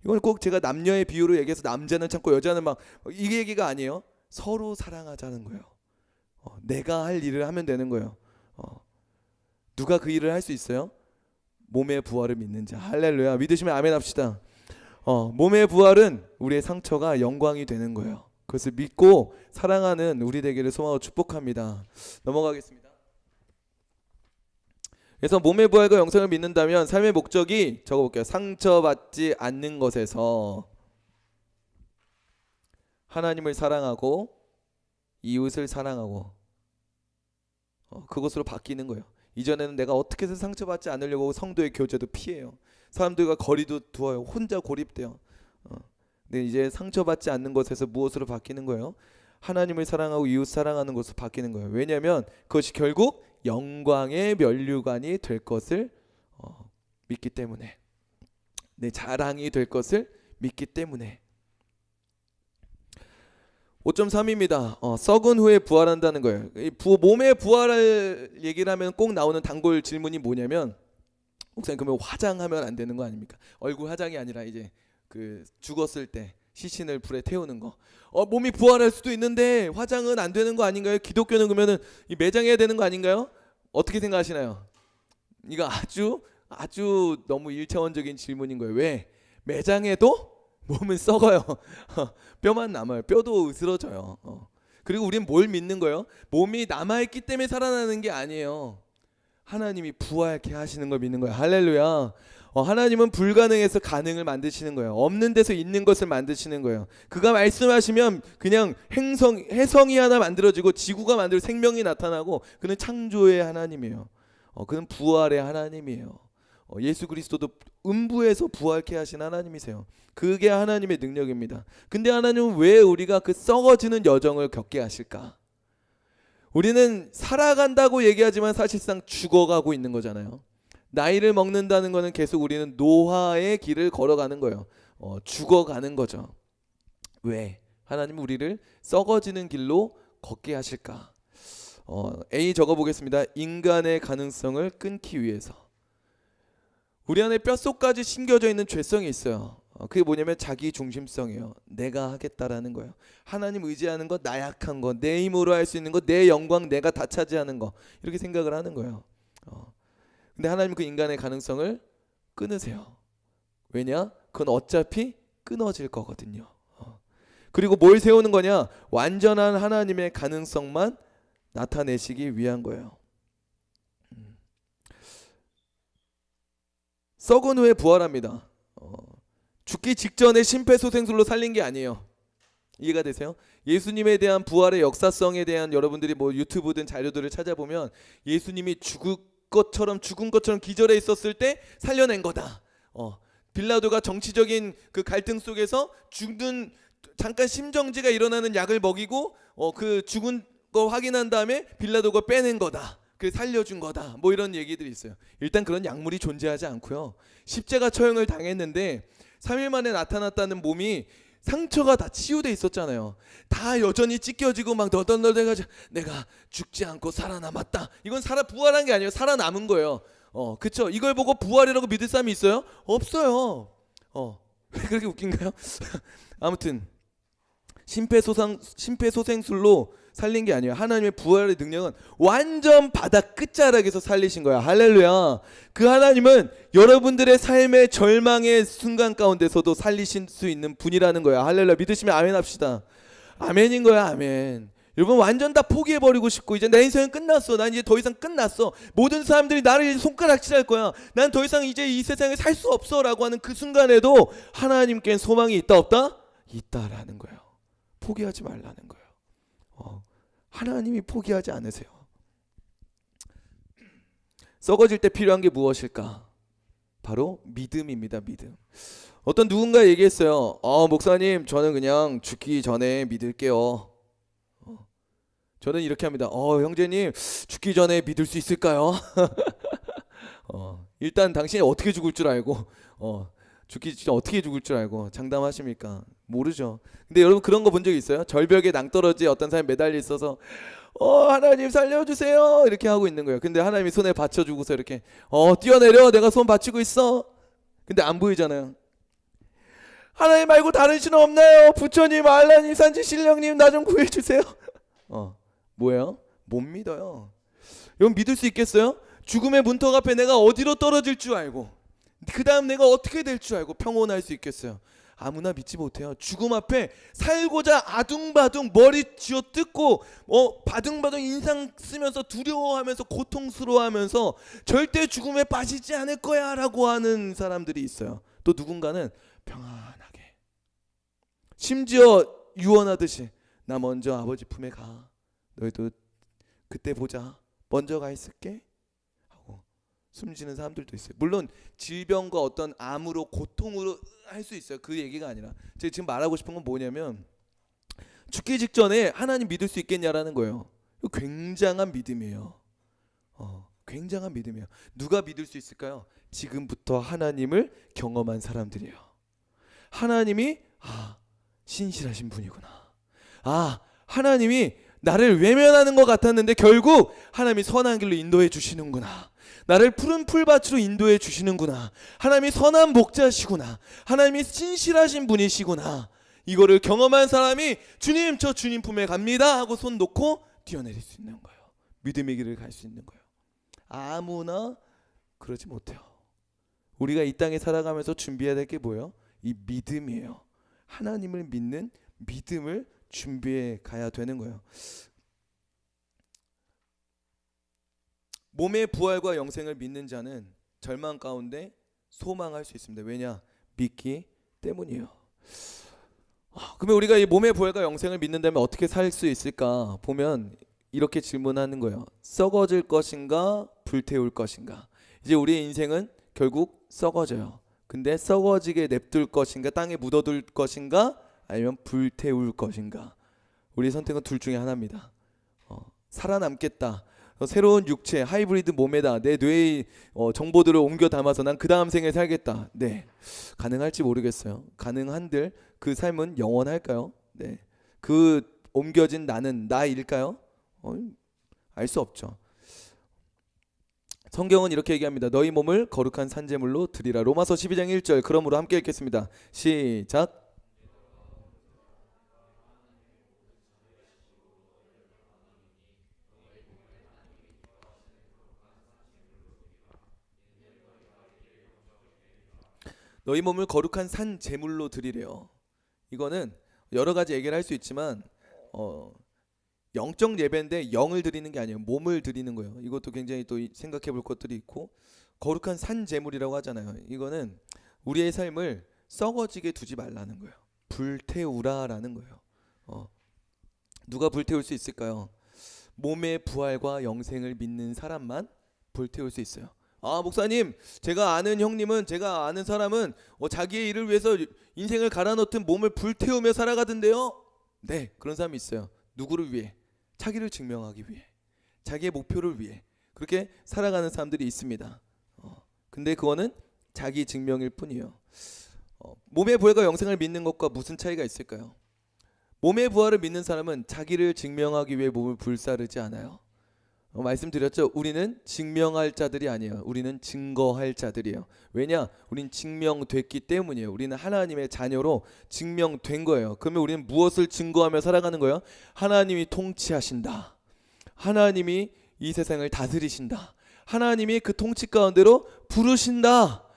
이건 꼭 제가 남녀의 비유로 얘기해서 남자는 참고 여자는 막 이 얘기가 아니에요. 서로 사랑하자는 거예요. 내가 할 일을 하면 되는 거예요. 누가 그 일을 할 수 있어요? 몸의 부활을 믿는 자. 할렐루야. 믿으시면 아멘 합시다. 몸의 부활은 우리의 상처가 영광이 되는 거예요. 그것을 믿고 사랑하는 우리 되기를 소망하고 축복합니다. 넘어가겠습니다. 그래서 몸의 부활과 영생을 믿는다면 삶의 목적이 적어볼게요. 상처받지 않는 것에서 하나님을 사랑하고 이웃을 사랑하고 그것으로 바뀌는 거예요. 이전에는 내가 어떻게 해서 상처받지 않으려고 성도의 교제도 피해요. 사람들과 거리도 두어요. 혼자 고립돼요. 근데 이제 상처받지 않는 것에서 무엇으로 바뀌는 거예요? 하나님을 사랑하고 이웃 사랑하는 것으로 바뀌는 거예요. 왜냐하면 그것이 결국 영광의 면류관이 될 것을 믿기 때문에, 내 자랑이 될 것을 믿기 때문에. 5.3입니다. 썩은 후에 부활한다는 거예요. 몸의 부활을 얘기를 하면 꼭 나오는 단골 질문이 뭐냐면, 목사님 그러면 화장하면 안 되는 거 아닙니까? 얼굴 화장이 아니라 이제 그 죽었을 때 시신을 불에 태우는 거. 몸이 부활할 수도 있는데 화장은 안 되는 거 아닌가요? 기독교는 그러면은 이 매장해야 되는 거 아닌가요? 어떻게 생각하시나요? 이거 아주 너무 1차원적인 질문인 거예요. 왜? 매장해도 몸은 썩어요. 뼈만 남아요. 뼈도 으스러져요. 그리고 우리는 뭘 믿는 거예요? 몸이 남아있기 때문에 살아나는 게 아니에요. 하나님이 부활케 하시는 걸 믿는 거예요. 할렐루야. 하나님은 불가능해서 가능을 만드시는 거예요. 없는 데서 있는 것을 만드시는 거예요. 그가 말씀하시면 그냥 해성이 하나 만들어지고 지구가 만들고 생명이 나타나고, 그는 창조의 하나님이에요. 그는 부활의 하나님이에요. 예수 그리스도도 음부에서 부활케 하신 하나님이세요. 그게 하나님의 능력입니다. 근데 하나님은 왜 우리가 그 썩어지는 여정을 겪게 하실까? 우리는 살아간다고 얘기하지만 사실상 죽어가고 있는 거잖아요. 나이를 먹는다는 거는 계속 우리는 노화의 길을 걸어가는 거예요. 죽어가는 거죠. 왜? 하나님은 우리를 썩어지는 길로 걷게 하실까? A 적어보겠습니다. 인간의 가능성을 끊기 위해서. 우리 안에 뼛속까지 심겨져 있는 죄성이 있어요. 그게 뭐냐면 자기 중심성이에요. 내가 하겠다라는 거예요. 하나님 의지하는 거, 나약한 거, 내 힘으로 할 수 있는 거, 내 영광 내가 다 차지하는 거, 이렇게 생각을 하는 거예요. 근데 하나님은 그 인간의 가능성을 끊으세요. 왜냐? 그건 어차피 끊어질 거거든요. 그리고 뭘 세우는 거냐? 완전한 하나님의 가능성만 나타내시기 위한 거예요. 썩은 후에 부활합니다. 죽기 직전에 심폐소생술로 살린 게 아니에요. 이해가 되세요? 예수님에 대한 부활의 역사성에 대한 여러분들이 뭐 유튜브든 자료들을 찾아보면 예수님이 죽은 것처럼 기절해 있었을 때 살려낸 거다. 빌라도가 정치적인 그 갈등 속에서 죽는 잠깐 심정지가 일어나는 약을 먹이고 그 죽은 거 확인한 다음에 빌라도가 빼낸 거다. 그 살려준 거다. 뭐 이런 얘기들이 있어요. 일단 그런 약물이 존재하지 않고요. 십자가 처형을 당했는데 3일 만에 나타났다는 몸이 상처가 다 치유돼 있었잖아요. 다 여전히 찢겨지고 막 너덜너덜해가지고 내가 죽지 않고 살아남았다. 이건 부활한 게 아니에요. 살아남은 거예요. 그쵸? 이걸 보고 부활이라고 믿을 사람이 있어요? 없어요. 왜 그렇게 웃긴가요? 아무튼 심폐소생술로 살린 게 아니에요. 하나님의 부활의 능력은 완전 바닥 끝자락에서 살리신 거야. 할렐루야. 그 하나님은 여러분들의 삶의 절망의 순간 가운데서도 살리실 수 있는 분이라는 거야. 할렐루야. 믿으시면 아멘 합시다. 아멘인 거야. 아멘. 여러분 완전 다 포기해버리고 싶고 이제 내 인생은 끝났어. 난 이제 더 이상 끝났어. 모든 사람들이 나를 이제 손가락질할 거야. 난 더 이상 이제 이 세상에 살 수 없어 라고 하는 그 순간에도 하나님께는 소망이 있다 없다? 있다라는 거예요. 포기하지 말라는 거예요. 하나님이 포기하지 않으세요. 썩어질 때 필요한 게 무엇일까? 바로 믿음입니다. 믿음. 어떤 누군가 얘기했어요. 목사님 저는 그냥 죽기 전에 믿을게요. 저는 이렇게 합니다. 형제님 죽기 전에 믿을 수 있을까요? 일단 당신이 어떻게 죽을 줄 알고 죽기 전에 어떻게 죽을 줄 알고 장담하십니까? 모르죠. 근데 여러분 그런 거 본 적 있어요? 절벽에 낭떠러지 어떤 사람이 매달려 있어서 하나님 살려주세요 이렇게 하고 있는 거예요. 근데 하나님이 손에 받쳐주고서 이렇게 뛰어내려 내가 손 받치고 있어. 근데 안 보이잖아요. 하나님 말고 다른 신은 없나요? 부처님, 알라님, 산지 신령님 나 좀 구해주세요. 뭐예요? 못 믿어요. 여러분 믿을 수 있겠어요? 죽음의 문턱 앞에 내가 어디로 떨어질 줄 알고 그 다음 내가 어떻게 될 줄 알고 평온할 수 있겠어요? 아무나 믿지 못해요. 죽음 앞에 살고자 아둥바둥 머리 쥐어뜯고 바둥바둥 인상 쓰면서 두려워하면서 고통스러워하면서 절대 죽음에 빠지지 않을 거야 라고 하는 사람들이 있어요. 또 누군가는 평안하게 심지어 유언하듯이 나 먼저 아버지 품에 가. 너희도 그때 보자. 먼저 가 있을게 하고 숨지는 사람들도 있어요. 물론 질병과 어떤 암으로 고통으로 할 수 있어요. 그 얘기가 아니라 제가 지금 말하고 싶은 건 뭐냐면 죽기 직전에 하나님 믿을 수 있겠냐라는 거예요. 굉장한 믿음이에요. 굉장한 믿음이에요. 누가 믿을 수 있을까요? 지금부터 하나님을 경험한 사람들이에요. 하나님이 신실하신 분이구나. 하나님이 나를 외면하는 것 같았는데 결국 하나님이 선한 길로 인도해 주시는구나. 나를 푸른 풀밭으로 인도해 주시는구나. 하나님이 선한 목자시구나. 하나님이 신실하신 분이시구나. 이거를 경험한 사람이 주님 저 주님 품에 갑니다 하고 손 놓고 뛰어내릴 수 있는 거예요. 믿음의 길을 갈 수 있는 거예요. 아무나 그러지 못해요. 우리가 이 땅에 살아가면서 준비해야 될 게 뭐예요? 이 믿음이에요. 하나님을 믿는 믿음을 준비해 가야 되는 거예요. 몸의 부활과 영생을 믿는 자는 절망 가운데 소망할 수 있습니다. 왜냐? 믿기 때문이에요. 그러면 우리가 이 몸의 부활과 영생을 믿는다면 어떻게 살 수 있을까? 보면 이렇게 질문하는 거예요. 썩어질 것인가? 불태울 것인가? 이제 우리의 인생은 결국 썩어져요. 근데 썩어지게 냅둘 것인가? 땅에 묻어둘 것인가? 아니면 불태울 것인가? 우리의 선택은 둘 중에 하나입니다. 살아남겠다. 새로운 육체, 하이브리드 몸에다 내 뇌의 정보들을 옮겨 담아서 난 그 다음 생에 살겠다. 네, 가능할지 모르겠어요. 가능한들 그 삶은 영원할까요? 네, 그 옮겨진 나는 나일까요? 알 수 없죠. 성경은 이렇게 얘기합니다. 너희 몸을 거룩한 산제물로 드리라. 로마서 12장 1절. 그러므로 함께 읽겠습니다. 시작. 너희 몸을 거룩한 산 제물로 드리래요. 이거는 여러 가지 얘기를 할 수 있지만 영적 예배인데 영을 드리는 게 아니에요. 몸을 드리는 거예요. 이것도 굉장히 또 생각해 볼 것들이 있고, 거룩한 산 제물이라고 하잖아요. 이거는 우리의 삶을 썩어지게 두지 말라는 거예요. 불태우라라는 거예요. 누가 불태울 수 있을까요? 몸의 부활과 영생을 믿는 사람만 불태울 수 있어요. 목사님, 제가 아는 형님은, 제가 아는 사람은 자기의 일을 위해서 인생을 갈아넣든 몸을 불태우며 살아가던데요. 네, 그런 사람이 있어요. 누구를 위해? 자기를 증명하기 위해, 자기의 목표를 위해 그렇게 살아가는 사람들이 있습니다. 근데 그거는 자기 증명일 뿐이에요. 몸의 부활과 영생을 믿는 것과 무슨 차이가 있을까요? 몸의 부활을 믿는 사람은 자기를 증명하기 위해 몸을 불사르지 않아요. 말씀드렸죠. 우리는 증명할 자들이 아니에요. 우리는 증거할 자들이에요. 왜냐? 우린 증명됐기 때문이에요. 우리는 하나님의 자녀로 증명된 거예요. 그러면 우리는 무엇을 증거하며 살아가는 거예요? 하나님이 통치하신다. 하나님이 이 세상을 다스리신다. 하나님이 그 통치 가운데로 부르신다.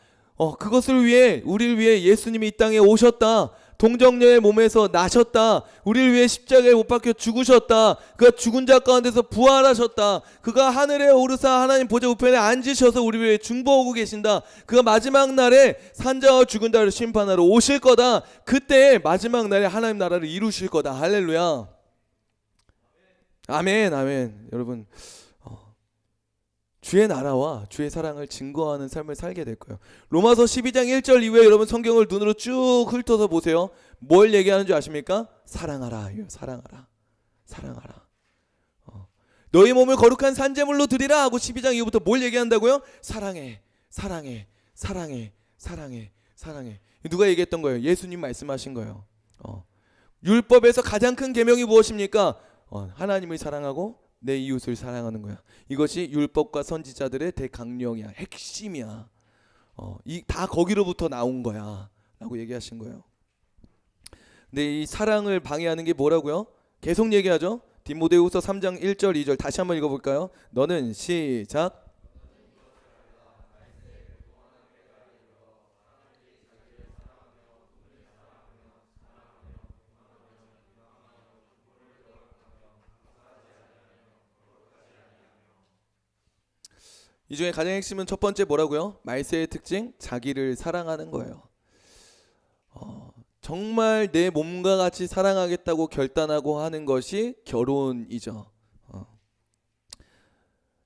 그것을 위해, 우리를 위해 예수님이 이 땅에 오셨다. 동정녀의 몸에서 나셨다. 우리를 위해 십자가에 못 박혀 죽으셨다. 그가 죽은 자 가운데서 부활하셨다. 그가 하늘에 오르사 하나님 보좌 우편에 앉으셔서 우리를 위해 중보하고 계신다. 그가 마지막 날에 산자와 죽은 자를 심판하러 오실 거다. 그때 마지막 날에 하나님 나라를 이루실 거다. 할렐루야. 아멘, 아멘. 여러분, 주의 나라와 주의 사랑을 증거하는 삶을 살게 될 거예요. 로마서 12장 1절 이후에 여러분 성경을 눈으로 쭉 훑어서 보세요. 뭘 얘기하는 줄 아십니까? 사랑하라. 사랑하라. 사랑하라. 너희 몸을 거룩한 산제물로 드리라 하고 12장 이후부터 뭘 얘기한다고요? 사랑해. 사랑해. 사랑해. 사랑해. 사랑해. 누가 얘기했던 거예요? 예수님 말씀하신 거예요. 율법에서 가장 큰 계명이 무엇입니까? 하나님을 사랑하고 내 이웃을 사랑하는 거야. 이것이 율법과 선지자들의 대강령이야. 핵심이야. 다 거기로부터 나온 거야 라고 얘기하신 거예요. 근데 이 사랑을 방해하는 게 뭐라고요? 계속 얘기하죠. 디모데후서 3장 1절 2절 다시 한번 읽어볼까요? 너는 시작. 이 중에 가장 핵심은 첫 번째 뭐라고요? 말세의 특징, 자기를 사랑하는 거예요. 정말 내 몸과 같이 사랑하겠다고 결단하고 하는 것이 결혼이죠.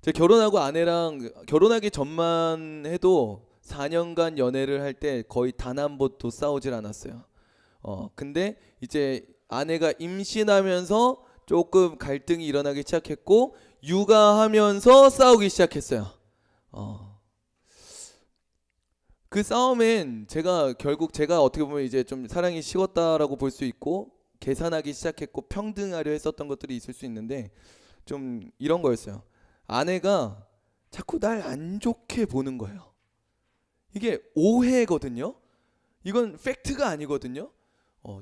제가 결혼하고 아내랑 결혼하기 전만 해도 4년간 연애를 할 때 거의 단 한 번도 싸우질 않았어요. 근데 이제 아내가 임신하면서 조금 갈등이 일어나기 시작했고 육아하면서 싸우기 시작했어요. 그 싸움엔 결국 제가 어떻게 보면 이제 좀 사랑이 식었다라고 볼 수 있고 계산하기 시작했고 평등하려 했었던 것들이 있을 수 있는데 좀 이런 거였어요. 아내가 자꾸 날 안 좋게 보는 거예요. 이게 오해거든요. 이건 팩트가 아니거든요.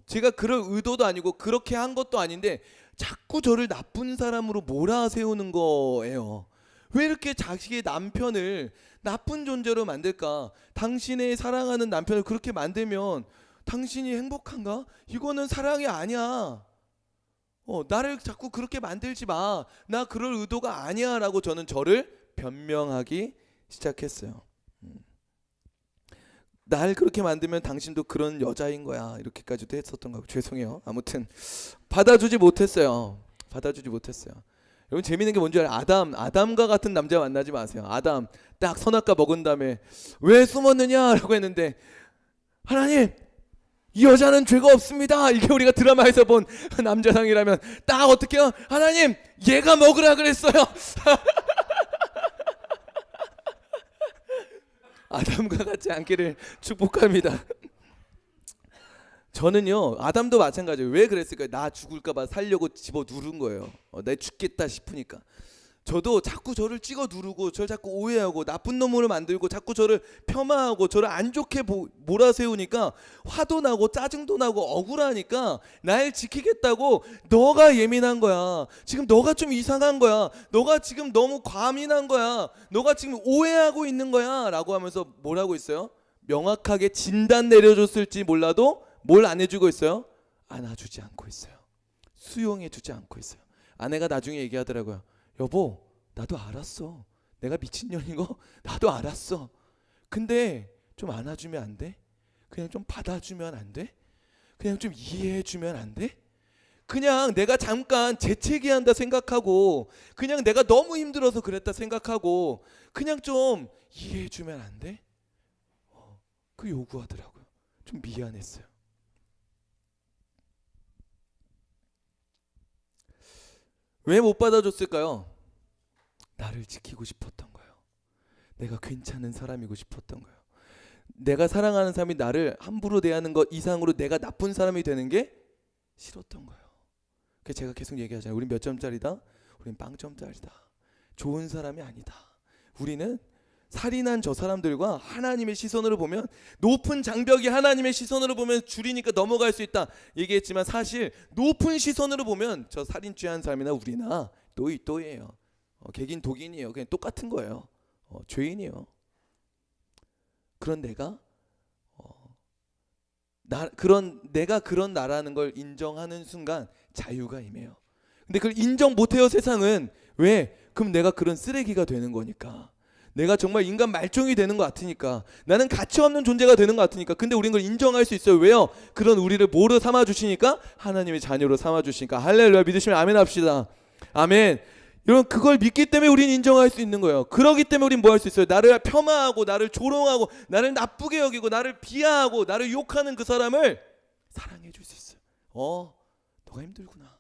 제가 그럴 의도도 아니고 그렇게 한 것도 아닌데 자꾸 저를 나쁜 사람으로 몰아세우는 거예요. 왜 이렇게 자식의 남편을 나쁜 존재로 만들까? 당신의 사랑하는 남편을 그렇게 만들면 당신이 행복한가? 이거는 사랑이 아니야. 나를 자꾸 그렇게 만들지 마. 나 그럴 의도가 아니야 라고 저는 저를 변명하기 시작했어요. 날 그렇게 만들면 당신도 그런 여자인 거야. 이렇게까지도 했었던 거고 죄송해요. 아무튼 받아주지 못했어요. 여러분 재밌는 게 뭔지 알아요? 아담과 같은 남자 만나지 마세요. 아담 딱 선악과 먹은 다음에 왜 숨었느냐라고 했는데 하나님 이 여자는 죄가 없습니다. 이게 우리가 드라마에서 본 남자상이라면 딱 어떻게 해요? 하나님 얘가 먹으라 그랬어요. 아담과 같지 않기를 축복합니다. 저는요 아담도 마찬가지예요. 왜 그랬을까요? 나 죽을까봐 살려고 집어 누른 거예요. 내 죽겠다 싶으니까. 저도 자꾸 저를 찍어 누르고 저를 자꾸 오해하고 나쁜 놈으로 만들고 자꾸 저를 폄하하고 저를 안 좋게 몰아세우니까 화도 나고 짜증도 나고 억울하니까 날 지키겠다고 너가 예민한 거야. 지금 너가 좀 이상한 거야. 너가 지금 너무 과민한 거야. 너가 지금 오해하고 있는 거야 라고 하면서 뭐라고 있어요? 명확하게 진단 내려줬을지 몰라도 뭘 안 해주고 있어요? 안아주지 않고 있어요. 수용해주지 않고 있어요. 아내가 나중에 얘기하더라고요. 여보 나도 알았어. 내가 미친년인 거 나도 알았어. 근데 좀 안아주면 안 돼? 그냥 좀 받아주면 안 돼? 그냥 좀 이해해주면 안 돼? 그냥 내가 잠깐 재채기한다 생각하고 그냥 내가 너무 힘들어서 그랬다 생각하고 그냥 좀 이해해주면 안 돼? 그 요구하더라고요. 좀 미안했어요. 왜 못 받아줬을까요? 나를 지키고 싶었던 거예요. 내가 괜찮은 사람이고 싶었던 거예요. 내가 사랑하는 사람이 나를 함부로 대하는 것 이상으로 내가 나쁜 사람이 되는 게 싫었던 거예요. 그래서 제가 계속 얘기하잖아요. 우린 몇 점짜리다? 우린 빵점짜리다. 좋은 사람이 아니다. 우리는 살인한 저 사람들과 하나님의 시선으로 보면 높은 장벽이 하나님의 시선으로 보면 줄이니까 넘어갈 수 있다 얘기했지만 사실 높은 시선으로 보면 저 살인 죄한 사람이나 우리나 또이예요. 개긴 독인이에요. 그냥 똑같은 거예요. 죄인이에요. 그런 내가 내가 그런 나라는 걸 인정하는 순간 자유가 임해요. 근데 그걸 인정 못해요, 세상은. 왜? 그럼 내가 그런 쓰레기가 되는 거니까. 내가 정말 인간 말종이 되는 것 같으니까. 나는 가치 없는 존재가 되는 것 같으니까. 근데 우리는 그걸 인정할 수 있어요. 왜요? 그런 우리를 뭐로 삼아주시니까? 하나님의 자녀로 삼아주시니까. 할렐루야. 믿으시면 아멘 합시다. 아멘. 여러분, 그걸 믿기 때문에 우리는 인정할 수 있는 거예요. 그러기 때문에 우리는 뭐 할 수 있어요? 나를 폄하하고 나를 조롱하고 나를 나쁘게 여기고 나를 비하하고 나를 욕하는 그 사람을 사랑해 줄 수 있어요. 너가 힘들구나.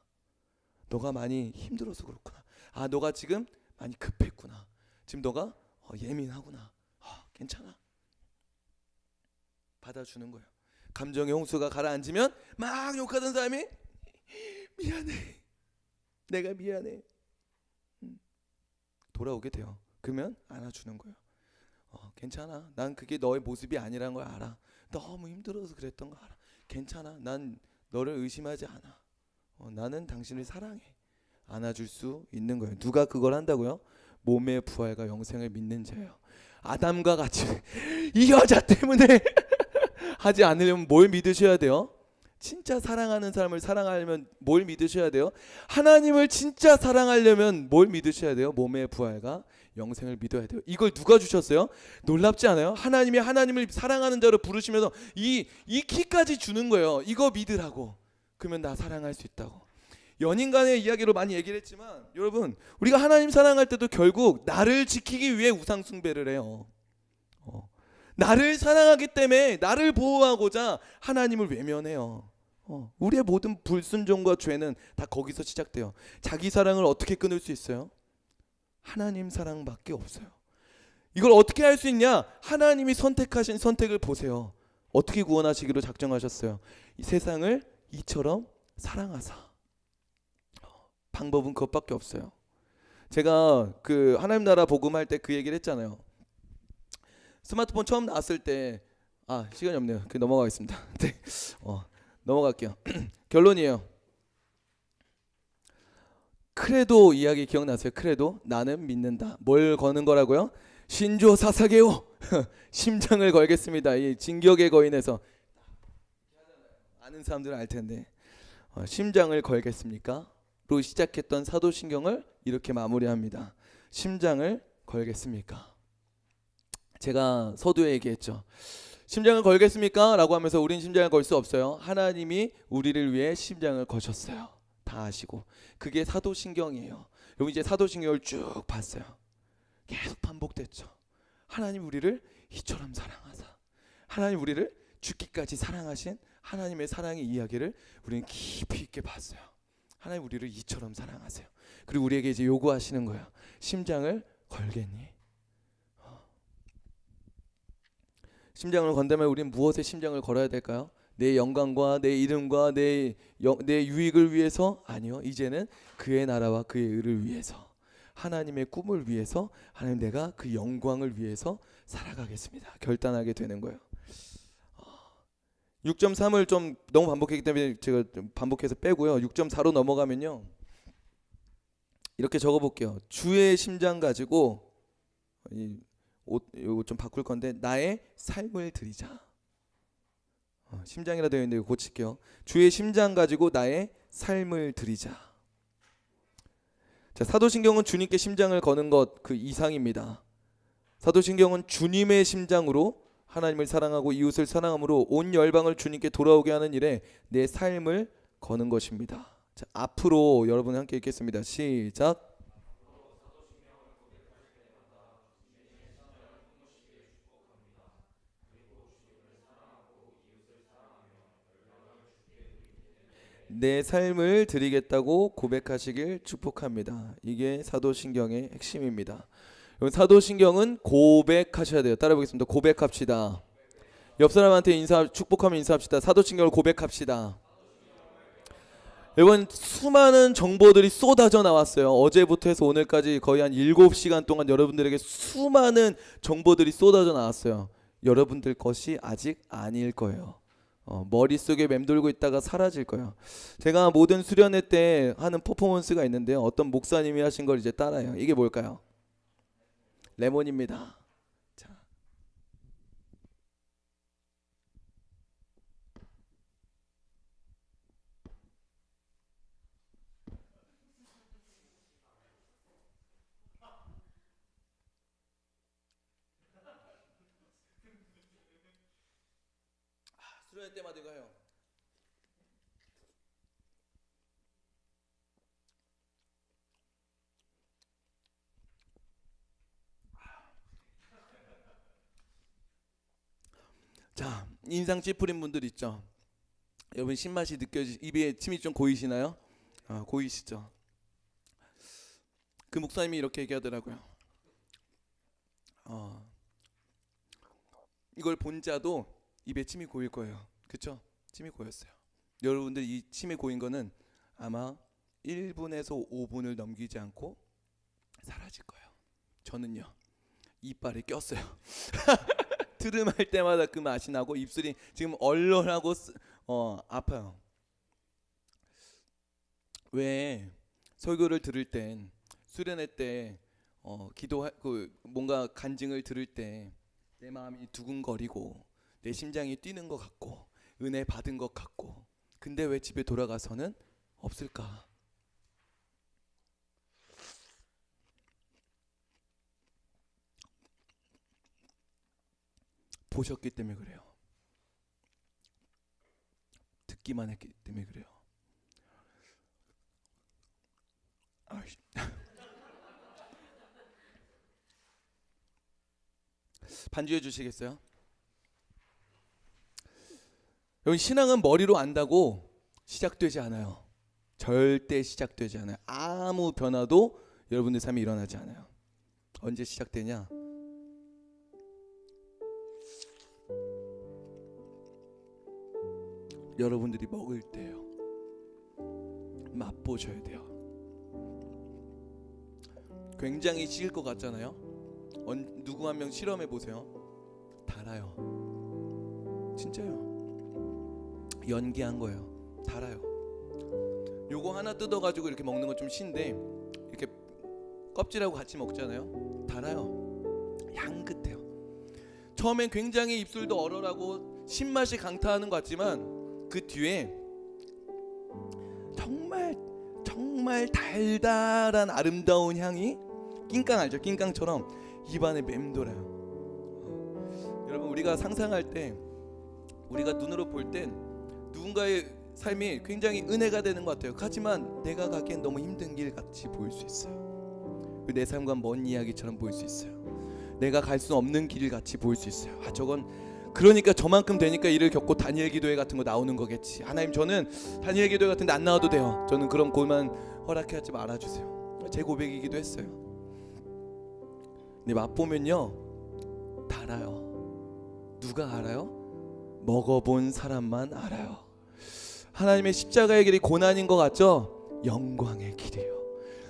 너가 많이 힘들어서 그렇구나. 너가 지금 많이 급했구나. 지금 너가 예민하구나. 괜찮아. 받아주는 거예요. 감정의 홍수가 가라앉으면 막 욕하던 사람이 미안해. 내가 미안해. 돌아오게 돼요. 그러면 안아주는 거예요. 괜찮아. 난 그게 너의 모습이 아니라는 걸 알아. 너무 힘들어서 그랬던 거 알아. 괜찮아. 난 너를 의심하지 않아. 나는 당신을 사랑해. 안아줄 수 있는 거예요. 누가 그걸 한다고요? 몸의 부활과 영생을 믿는 자예요. 아담과 같이 이 여자 때문에 하지 않으려면 뭘 믿으셔야 돼요? 진짜 사랑하는 사람을 사랑하려면 뭘 믿으셔야 돼요? 하나님을 진짜 사랑하려면 뭘 믿으셔야 돼요? 몸의 부활과 영생을 믿어야 돼요. 이걸 누가 주셨어요? 놀랍지 않아요? 하나님이 하나님을 사랑하는 자로 부르시면서 이 키까지 주는 거예요. 이거 믿으라고. 그러면 나 사랑할 수 있다고. 연인 간의 이야기로 많이 얘기를 했지만 여러분, 우리가 하나님 사랑할 때도 결국 나를 지키기 위해 우상 숭배를 해요. 나를 사랑하기 때문에 나를 보호하고자 하나님을 외면해요. 우리의 모든 불순종과 죄는 다 거기서 시작돼요. 자기 사랑을 어떻게 끊을 수 있어요? 하나님 사랑밖에 없어요. 이걸 어떻게 할 수 있냐? 하나님이 선택하신 선택을 보세요. 어떻게 구원하시기로 작정하셨어요? 이 세상을 이처럼 사랑하사. 방법은 그것밖에 없어요. 제가 그 하나님 나라 복음할 때 그 얘기를 했잖아요. 스마트폰 처음 나왔을 때 시간이 없네요. 넘어가겠습니다. 네, 넘어갈게요. 결론이에요. 크레도 이야기 기억나세요? 크레도? 나는 믿는다. 뭘 거는 거라고요? 신조 사사게요. 심장을 걸겠습니다. 이 진격의 거인에서 아는 사람들은 알 텐데 심장을 걸겠습니까? 로 시작했던 사도신경을 이렇게 마무리합니다. 심장을 걸겠습니까? 제가 서두에 얘기했죠. 심장을 걸겠습니까? 라고 하면서 우린 심장을 걸 수 없어요. 하나님이 우리를 위해 심장을 거셨어요. 다 아시고. 그게 사도신경이에요. 여러분 이제 사도신경을 쭉 봤어요. 계속 반복됐죠. 하나님 우리를 이처럼 사랑하사. 하나님 우리를 죽기까지 사랑하신 하나님의 사랑의 이야기를 우리는 깊이 있게 봤어요. 하나님 우리를 이처럼 사랑하세요. 그리고 우리에게 이제 요구하시는 거예요. 심장을 걸겠니? 심장을 건다면 우리는 무엇에 심장을 걸어야 될까요? 내 영광과 내 이름과 내 유익을 위해서? 아니요. 이제는 그의 나라와 그의 의를 위해서, 하나님의 꿈을 위해서, 하나님 내가 그 영광을 위해서 살아가겠습니다. 결단하게 되는 거예요. 6.3을 좀 너무 반복했기 때문에 제가 반복해서 빼고요. 6.4로 넘어가면요. 이렇게 적어볼게요. 주의 심장 가지고 이거 좀 바꿀 건데 나의 삶을 드리자. 심장이라 되어 있는데 이거 고칠게요. 주의 심장 가지고 나의 삶을 드리자. 자, 사도신경은 주님께 심장을 거는 것 그 이상입니다. 사도신경은 주님의 심장으로 하나님을 사랑하고 이웃을 사랑함으로 온 열방을 주님께 돌아오게 하는 일에 내 삶을 거는 것입니다. 자, 앞으로 여러분 함께 읽겠습니다. 시작. 내 삶을 드리겠다고 고백하시길 축복합니다. 이게 사도신경의 핵심입니다. 사도신경은 고백하셔야 돼요. 따라 보겠습니다. 고백합시다. 옆 사람한테 축복하면 인사합시다. 사도신경을 고백합시다. 여러분 수많은 정보들이 쏟아져 나왔어요. 어제부터 해서 오늘까지 거의 한 7시간 동안 여러분들에게 수많은 정보들이 쏟아져 나왔어요. 여러분들 것이 아직 아닐 거예요. 머릿속에 맴돌고 있다가 사라질 거예요. 제가 모든 수련회 때 하는 퍼포먼스가 있는데요. 어떤 목사님이 하신 걸 이제 따라해요. 이게 뭘까요? 레몬입니다. 자. 수련회 때마다 이거 해요. 자, 인상 찌푸린 분들 있죠. 여러분 신맛이 입에 침이 좀 고이시나요? 고이시죠. 그 목사님이 이렇게 얘기하더라고요. 이걸 본 자도 입에 침이 고일 거예요. 그렇죠? 침이 고였어요. 여러분들 이 침이 고인 거는 아마 1분에서 5분을 넘기지 않고 사라질 거예요. 저는요 이빨에 꼈어요. 트름할 때마다 그 맛이 나고 입술이 지금 얼얼하고 아파요. 왜 설교를 들을 땐 수련회 때 뭔가 간증을 들을 때 내 마음이 두근거리고 내 심장이 뛰는 것 같고 은혜 받은 것 같고, 근데 왜 집에 돌아가서는 없을까? 보셨기 때문에 그래요. 듣기만 했기 때문에 그래요. 반주해 주시겠어요? 여러분 신앙은 머리로 안다고 시작되지 않아요. 절대 시작되지 않아요. 아무 변화도 여러분들 삶에 일어나지 않아요. 언제 시작되냐? 여러분들이 먹을 때요. 맛보셔야 돼요. 굉장히 실 것 같잖아요. 누구 한 명 실험해 보세요. 달아요. 진짜요. 연기한 거예요. 달아요. 요거 하나 뜯어가지고 이렇게 먹는 건 좀 신데 이렇게 껍질하고 같이 먹잖아요. 달아요. 향긋해요. 처음엔 굉장히 입술도 얼얼하고 신맛이 강타하는 것 같지만 그 뒤에 정말 달달한 아름다운 향이 낑깡 알죠? 낑깡처럼 입안에 맴돌아요. 여러분 우리가 상상할 때, 우리가 눈으로 볼 땐 누군가의 삶이 굉장히 은혜가 되는 것 같아요. 하지만 내가 가기엔 너무 힘든 길 같이 보일 수 있어요. 내 삶과 먼 이야기처럼 보일 수 있어요. 내가 갈 수 없는 길 같이 보일 수 있어요. 저건 그러니까 저만큼 되니까 이를 겪고 다니엘 기도회 같은 거 나오는 거겠지. 하나님 저는 다니엘 기도회 같은 데 안 나와도 돼요. 저는 그런 골만 허락하지 말아주세요. 제 고백이기도 했어요. 근데 맛보면요 달아요. 누가 알아요? 먹어본 사람만 알아요. 하나님의 십자가의 길이 고난인 것 같죠? 영광의 길이에요.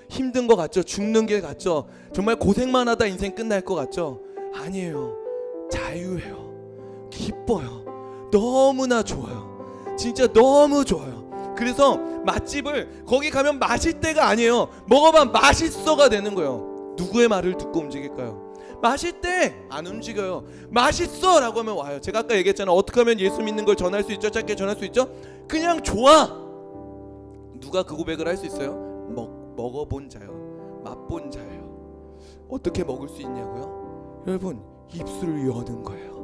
힘든 것 같죠? 죽는 길 같죠? 정말 고생만 하다 인생 끝날 것 같죠? 아니에요. 자유해요. 기뻐요. 너무나 좋아요. 진짜 너무 좋아요. 그래서 맛집을 거기 가면 맛있대가 아니에요. 먹어봐 맛있어가 되는 거예요. 누구의 말을 듣고 움직일까요? 맛있대 안 움직여요. 맛있어 라고 하면 와요. 제가 아까 얘기했잖아요. 어떻게 하면 예수 믿는 걸 전할 수 있죠? 짧게 전할 수 있죠? 그냥 좋아. 누가 그 고백을 할 수 있어요? 먹어본 자요. 맛본 자예요. 어떻게 먹을 수 있냐고요? 여러분 입술을 여는 거예요.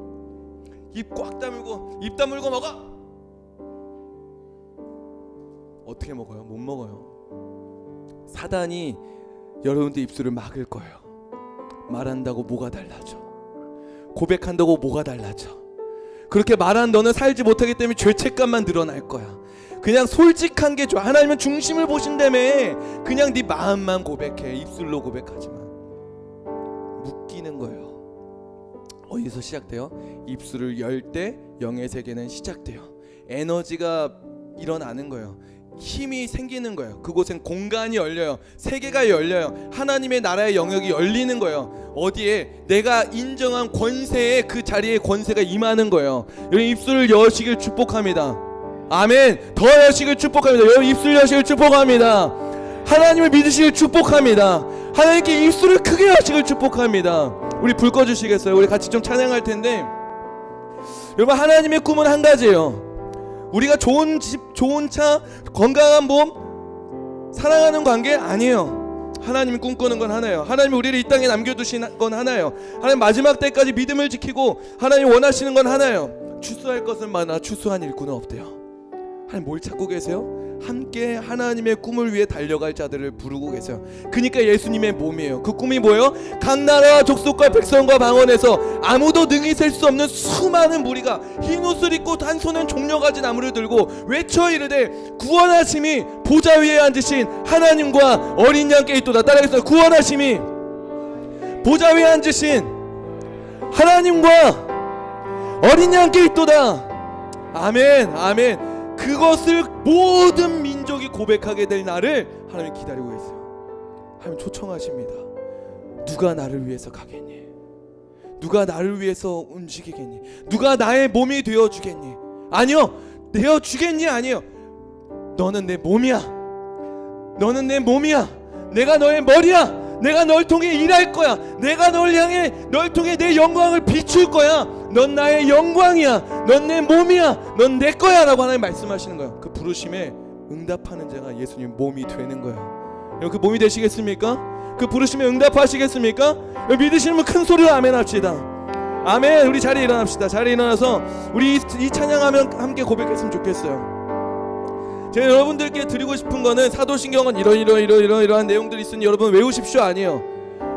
입 꽉 다물고 입 다물고 먹어. 어떻게 먹어요? 못 먹어요. 사단이 여러분들 입술을 막을 거예요. 말한다고 뭐가 달라져? 고백한다고 뭐가 달라져? 그렇게 말한 너는 살지 못하기 때문에 죄책감만 늘어날 거야. 그냥 솔직한 게 좋아. 하나님은 중심을 보신다며. 그냥 네 마음만 고백해. 입술로 고백하지만 묶이는 거예요. 어디서 시작돼요? 입술을 열 때 영의 세계는 시작돼요. 에너지가 일어나는 거예요. 힘이 생기는 거예요. 그곳엔 공간이 열려요. 세계가 열려요. 하나님의 나라의 영역이 열리는 거예요. 어디에 내가 인정한 권세에 그 자리에 권세가 임하는 거예요. 여러분 입술을 여시길 축복합니다. 아멘. 더 여시길 축복합니다. 여러분 입술 여시길 축복합니다. 하나님을 믿으시길 축복합니다. 하나님께 입술을 크게 여시길 축복합니다. 우리 불 꺼주시겠어요? 우리 같이 좀 찬양할 텐데, 여러분 하나님의 꿈은 한 가지예요. 우리가 좋은 집, 좋은 차, 건강한 몸, 사랑하는 관계 아니에요. 하나님이 꿈꾸는 건 하나예요. 하나님이 우리를 이 땅에 남겨두신 건 하나예요. 하나님 마지막 때까지 믿음을 지키고 하나님 원하시는 건 하나예요. 추수할 것은 많아 추수한 일꾼은 없대요. 하나님 뭘 찾고 계세요? 함께 하나님의 꿈을 위해 달려갈 자들을 부르고 계세요. 그러니까 예수님의 몸이에요. 그 꿈이 뭐예요? 각 나라와 족속과 백성과 방언에서 아무도 능히 셀 수 없는 수많은 무리가 흰 옷을 입고 한 손엔 종려가지 나무를 들고 외쳐 이르되 구원하심이 보좌 위에 앉으신 하나님과 어린 양께 있도다. 따라하겠습니다. 구원하심이 보좌 위에 앉으신 하나님과 어린 양께 있도다. 아멘 아멘. 그것을 모든 민족이 고백하게 될 날을 하나님 기다리고 있어요. 하나님 초청하십니다. 누가 나를 위해서 가겠니? 누가 나를 위해서 움직이겠니? 누가 나의 몸이 되어주겠니? 아니요, 되어주겠니? 아니요, 너는 내 몸이야. 너는 내 몸이야. 내가 너의 머리야. 내가 널 통해 일할 거야. 내가 널 향해 널 통해 내 영광을 비출 거야. 넌 나의 영광이야. 넌 내 몸이야. 넌 내 거야 라고 하나님 말씀하시는 거예요. 그 부르심에 응답하는 자가 예수님 몸이 되는 거예요. 여러분 그 몸이 되시겠습니까? 그 부르심에 응답하시겠습니까? 믿으시는 분 큰 소리로 아멘 합시다. 아멘. 우리 자리에 일어납시다. 자리에 일어나서 우리 이 찬양하면 함께 고백했으면 좋겠어요. 제가 여러분들께 드리고 싶은 거는 사도신경은 이러한 내용들이 있으니 여러분 외우십시오 아니에요.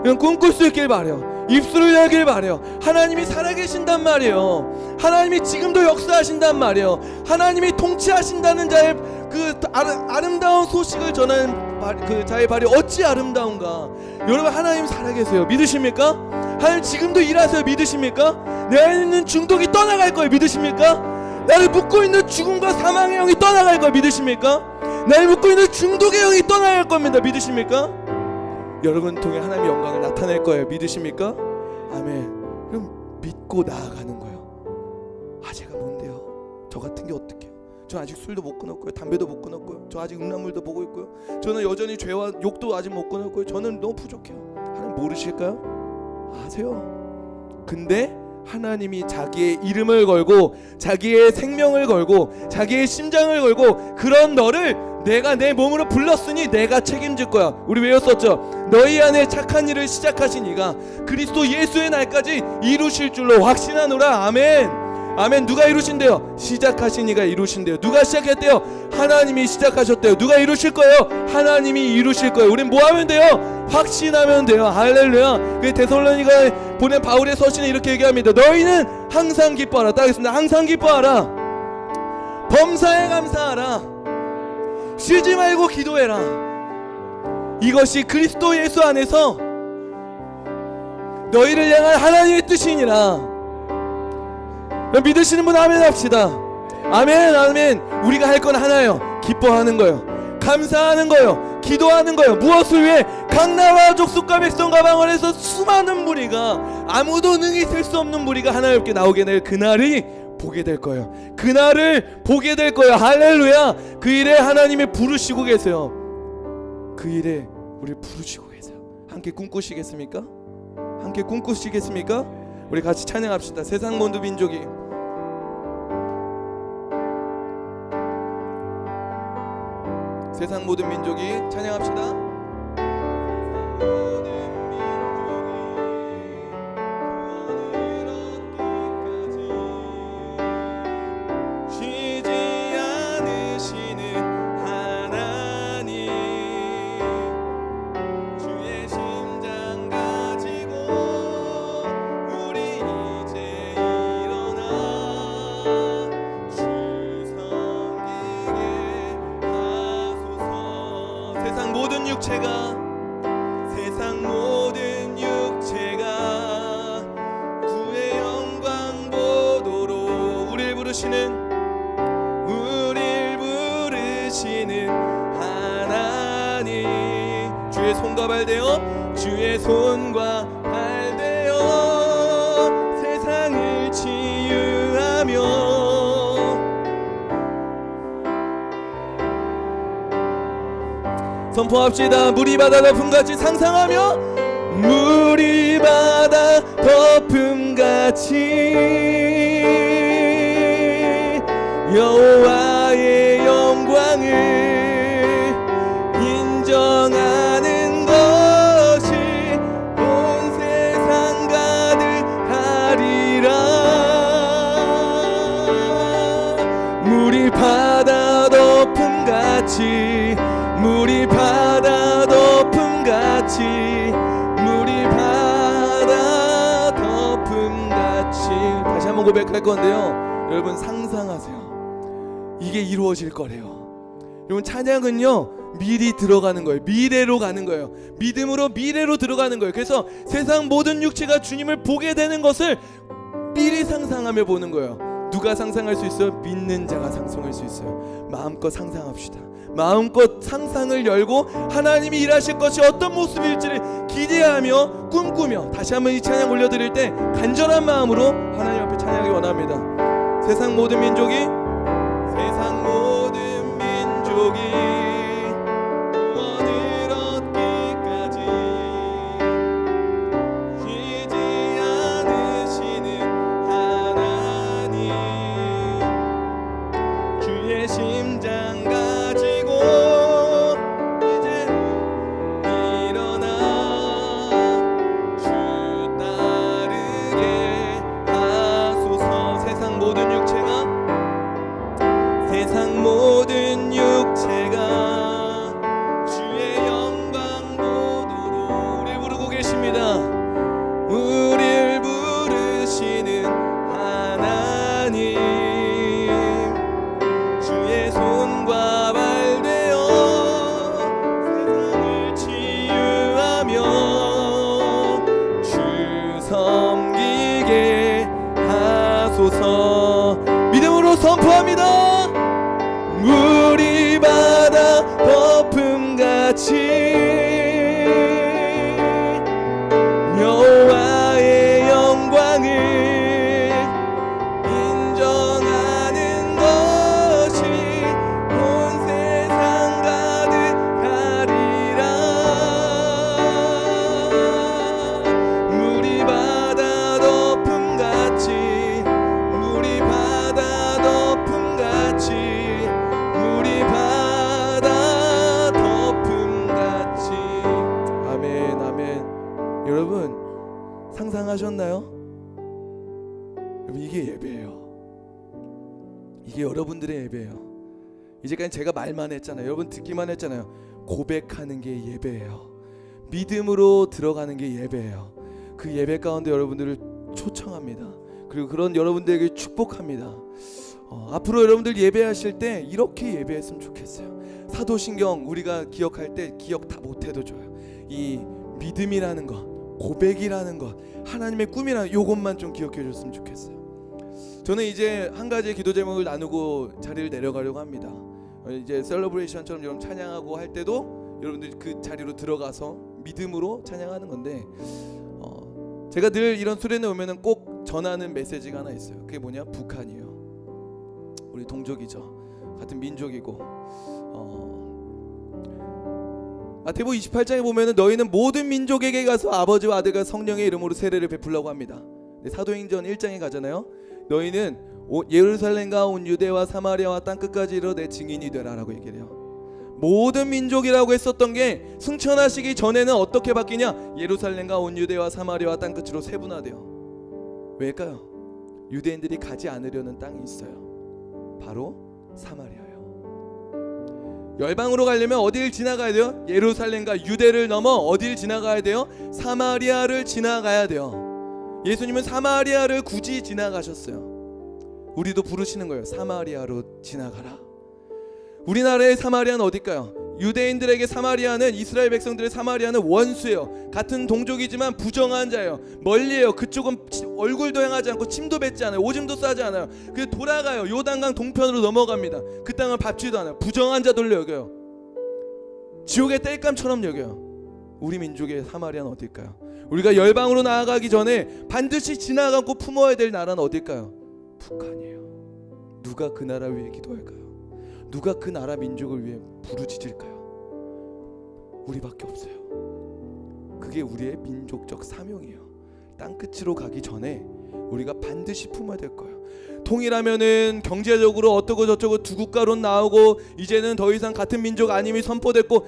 그냥 꿈꿀 수 있길 바래요. 입술을 열길 바래요. 하나님이 살아계신단 말이에요. 하나님이 지금도 역사하신단 말이에요. 하나님이 통치하신다는 자의 그 아름다운 소식을 전하는 그 자의 발이 어찌 아름다운가. 여러분 하나님 살아계세요. 믿으십니까? 하나님 지금도 일하세요. 믿으십니까? 내 안에 있는 중독이 떠나갈 거예요. 믿으십니까? 나를 묶고 있는 죽음과 사망의 영이 떠나갈 거 믿으십니까? 나를 묶고 있는 중독의 영이 떠나갈 겁니다. 믿으십니까? 여러분 통해 하나님의 영광을 나타낼 거예요. 믿으십니까? 아멘. 그럼 믿고 나아가는 거예요. 아 제가 뭔데요? 저 같은 게 어떡해요? 저 아직 술도 못 끊었고요. 담배도 못 끊었고요. 저 아직 음란물도 보고 있고요. 저는 여전히 죄와 욕도 아직 못 끊었고요. 저는 너무 부족해요. 하나님 모르실까요? 아세요. 근데 하나님이 자기의 이름을 걸고 자기의 생명을 걸고 자기의 심장을 걸고 그런 너를 내가 내 몸으로 불렀으니 내가 책임질 거야. 우리 외웠었죠? 너희 안에 착한 일을 시작하신 이가 그리스도 예수의 날까지 이루실 줄로 확신하노라. 아멘 아멘. 누가 이루신대요? 시작하신 이가 이루신대요. 누가 시작했대요? 하나님이 시작하셨대요. 누가 이루실 거예요? 하나님이 이루실 거예요. 우린 뭐 하면 돼요? 확신하면 돼요. 할렐루야. 그 데살로니가에 보낸 바울의 서신에 이렇게 얘기합니다. 너희는 항상 기뻐하라. 따르겠습니다. 항상 기뻐하라. 범사에 감사하라. 쉬지 말고 기도해라. 이것이 그리스도 예수 안에서 너희를 향한 하나님의 뜻이니라. 믿으시는 분 아멘 합시다. 아멘 아멘. 우리가 할 건 하나예요. 기뻐하는 거예요. 감사하는 거예요. 기도하는 거예요. 무엇을 위해? 각 나라와 족속과 백성과 방언에서 수많은 무리가 아무도 능히 셀 수 없는 무리가 하나님께 나오게 될 그날이 보게 될 거예요. 그날을 보게 될 거예요. 할렐루야. 그 일에 하나님이 부르시고 계세요. 그 일에 우리를 부르시고 계세요. 함께 꿈꾸시겠습니까? 함께 꿈꾸시겠습니까? 우리 같이 찬양합시다. 세상 모든 민족이 세상 모든 민족이 찬양합시다. 세상 모든 육체가 주의 영광 보도록 우리를 부르시는 하나님 주의 손과 발 되어 주의 손과 발 되어 세상을 치유하며 선포합시다. 물이 바다 덮음같이 상상하며 물이 바다 덮음같이 여호와의 영광을 인정하는 것 덮음같이 다시 한번 고백할 건데요. 여러분 상상하세요. 이게 이루어질 거래요. 여러분 찬양은요 미리 들어가는 거예요. 미래로 가는 거예요. 믿음으로 미래로 들어가는 거예요. 그래서 세상 모든 육체가 주님을 보게 되는 것을 미리 상상하며 보는 거예요. 누가 상상할 수 있어요? 믿는 자가 상상할 수 있어요. 마음껏 상상합시다. 마음껏 상상을 열고 하나님이 일하실 것이 어떤 모습일지를 기대하며 꿈꾸며 다시 한번 이 찬양 올려드릴 때 간절한 마음으로 하나님 앞에 찬양하기 원합니다. 세상 모든 민족이 구원을 얻기까지 쉬지 않으시는 하나님, 주의 심장 가지고 이제 일어나 주 따르게 하소서. 세상 모든 육체가 주의 영광 보도록 우리 부르고 계십니다. 우리를 부르시는 하나님, 주의 손과 발 되어 세상을 치유하며 주 섬기게 하소서. 믿음으로 선포합니다. 우리 바다 덮음같이 여호와의 영광을 인정하는 것이 온 세상 가득하리라. 우리 바다 덮음같이 우리 바다 덮음같이 우리 바다 덮음같이. 아멘 아멘. 여러분 상상하셨나요? 여러분 이게 예배예요. 이게 여러분들의 예배예요. 이제까지 제가 말만 했잖아요. 여러분 듣기만 했잖아요. 고백하는 게 예배예요. 믿음으로 들어가는 게 예배예요. 그 예배 가운데 여러분들을 초청합니다. 그리고 그런 여러분들에게 축복합니다. 앞으로 여러분들 예배하실 때 이렇게 예배했으면 좋겠어요. 사도신경 우리가 기억할 때 기억 다 못해도 좋아요. 이 믿음이라는 것, 고백이라는 것, 하나님의 꿈이라는 요것만 좀 기억해 줬으면 좋겠어요. 저는 이제 한 가지 기도 제목을 나누고 자리를 내려가려고 합니다. 이제 셀러브레이션처럼 여러분 찬양하고 할 때도 여러분들 그 자리로 들어가서 믿음으로 찬양하는 건데, 제가 늘 이런 수련회 오면은 꼭 전하는 메시지가 하나 있어요. 그게 뭐냐? 북한이에요. 우리 동족이죠. 같은 민족이고. 마태복음 28장에 보면은 너희는 모든 민족에게 가서 아버지와 아들과 성령의 이름으로 세례를 베풀라고 합니다. 사도행전 1장에 가잖아요. 너희는 예루살렘과 온 유대와 사마리아와 땅끝까지 이르러 내 증인이 되라라고 얘기를 해요. 모든 민족이라고 했었던 게 승천하시기 전에는 어떻게 바뀌냐? 예루살렘과 온 유대와 사마리아와 땅끝으로 세분화돼요. 왜일까요? 유대인들이 가지 않으려는 땅이 있어요. 바로 사마리아예요. 열방으로 가려면 어디를 지나가야 돼요? 예루살렘과 유대를 넘어 어디를 지나가야 돼요? 사마리아를 지나가야 돼요. 예수님은 사마리아를 굳이 지나가셨어요. 우리도 부르시는 거예요. 사마리아로 지나가라. 우리나라의 사마리아는 어딜까요? 유대인들에게 사마리아는, 이스라엘 백성들의 사마리아는 원수예요. 같은 동족이지만 부정한 자예요. 멀리에요. 그쪽은 얼굴도 향하지 않고 침도 뱉지 않아요. 오줌도 싸지 않아요. 그래서 돌아가요. 요단강 동편으로 넘어갑니다. 그 땅을 밟지도 않아요. 부정한 자들로 여겨요. 지옥의 땔감처럼 여겨요. 우리 민족의 사마리아는 어딜까요? 우리가 열방으로 나아가기 전에 반드시 지나가고 품어야 될 나라는 어딜까요? 북한이에요. 누가 그 나라 위해 기도할까요? 누가 그 나라 민족을 위해 부르짖을까요? 우리밖에 없어요. 그게 우리의 민족적 사명이에요. 땅끝으로 가기 전에 우리가 반드시 품어야 될 거예요. 통일하면은 경제적으로 어쩌고 저쩌고 두 국가로 나오고 이제는 더 이상 같은 민족 아님이 선포됐고,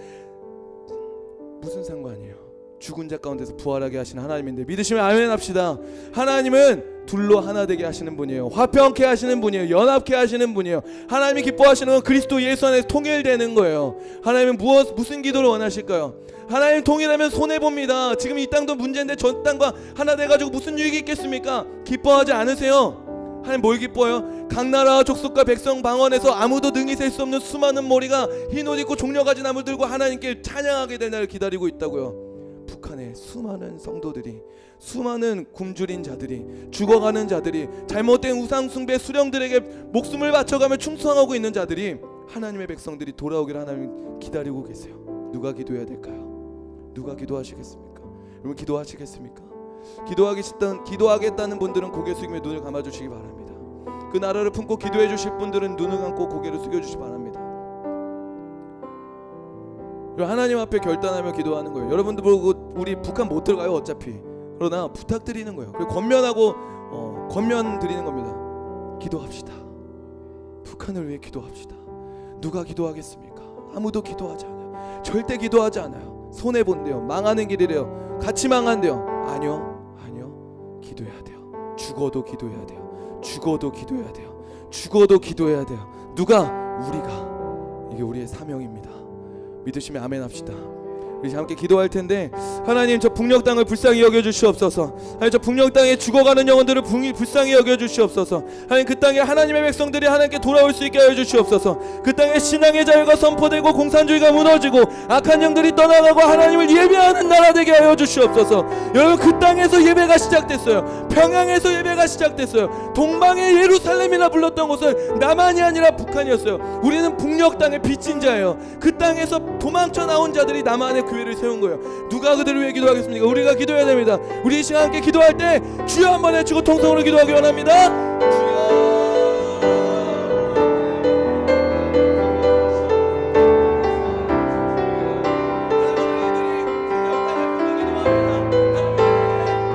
무슨 상관이에요? 죽은 자 가운데서 부활하게 하시는 하나님인데 믿으시면 아멘 합시다. 하나님은 둘로 하나 되게 하시는 분이에요. 화평케 하시는 분이에요. 연합케 하시는 분이에요. 하나님이 기뻐하시는 건 그리스도 예수 안에서 통일되는 거예요. 하나님은 무슨 기도를 원하실까요? 하나님 통일하면 손해봅니다. 지금 이 땅도 문제인데 전 땅과 하나 돼가지고 무슨 유익이 있겠습니까? 기뻐하지 않으세요? 하나님 뭘 기뻐해요? 각 나라와 족속과 백성 방언에서 아무도 능히 셀 수 없는 수많은 머리가 흰 옷 입고 종려가지 나무를 들고 하나님께 찬양하게 될 날을 기다리고 있다고요. 북한의 수많은 성도들이, 수많은 굶주린 자들이, 죽어가는 자들이, 잘못된 우상숭배 수령들에게 목숨을 바쳐가며 충성하고 있는 자들이, 하나님의 백성들이 돌아오기를 하나님 기다리고 계세요. 누가 기도해야 될까요? 누가 기도하시겠습니까? 여러분 기도하시겠습니까? 기도하겠다는 분들은 고개 숙이며 눈을 감아주시기 바랍니다. 그 나라를 품고 기도해 주실 분들은 눈을 감고 고개를 숙여주시기 바랍니다. 하나님 앞에 결단하며 기도하는 거예요. 여러분들 보고 우리 북한 못 들어가요 어차피. 그러나 부탁드리는 거예요. 그리고 권면 드리는 겁니다. 기도합시다. 북한을 위해 기도합시다. 누가 기도하겠습니까? 아무도 기도하지 않아요. 절대 기도하지 않아요. 손해본대요. 망하는 길이래요. 같이 망한대요. 아니요. 기도해야 돼요. 죽어도 기도해야 돼요. 죽어도 기도해야 돼요. 죽어도 기도해야 돼요. 우리가. 이게 우리의 사명입니다. 믿으시면 아멘 합시다. 우리 함께 기도할 텐데, 하나님 저 북녘 땅을 불쌍히 여겨 주시옵소서. 하나님 저 북녘 땅에 죽어가는 영혼들을 불쌍히 여겨 주시옵소서. 하나님 그 땅에 하나님의 백성들이 하나님께 돌아올 수 있게 하여 주시옵소서. 그 땅에 신앙의 자유가 선포되고 공산주의가 무너지고 악한 영들이 떠나가고 하나님을 예배하는 나라 되게 하여 주시옵소서. 여러분 그 땅에서 예배가 시작됐어요. 평양에서 예배가 시작됐어요. 동방의 예루살렘이라 불렀던 곳은 남한이 아니라 북한이었어요. 우리는 북녘 땅의 빚진 자예요. 그 땅에서 도망쳐 나온 자들이 남한의 교회를 세운 거예요. 누가 그들을 위해 기도하겠습니까? 우리가 기도해야 됩니다. 우리 이 시간 함께 기도할 때 주여 한번 외치고 통성으로 기도하기 원합니다. 주여.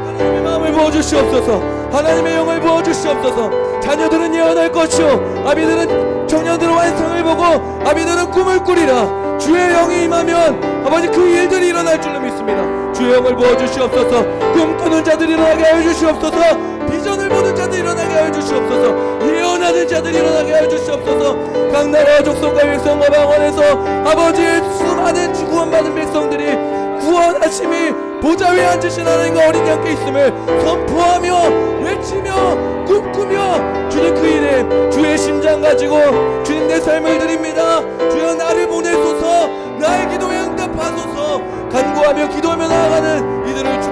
하나님의 마음을 부어주시옵소서. 하나님의 영을 부어주시옵소서. 자녀들은 예언할 것이요 아비들은 청년들은 완성을 보고 아비들은 꿈을 꾸리라. 주의 영이 임하면 아버지 그 일들이 일어날 줄로 믿습니다. 주의 영을 부어주시옵소서. 꿈꾸는 자들이 일어나게 하여 주시옵소서. 비전을 보는 자들이 일어나게 하여 주시옵소서. 예언하는 자들이 일어나게 하여 주시옵소서. 각 나라와 족속과 백성과 방언에서 아버지의 수많은 구원받은 백성들이 구원하심이 보좌 위에 앉으신 하나님과 어린 양께 있음을 선포하며 외치며 꿈꾸며 주님 그 일에 주의 심장 가지고 주님 내 삶을 드립니다. 주여 나를 보내소서. 나의 기도에 응답하소서. 간구하며 기도하며 나아가는 이들을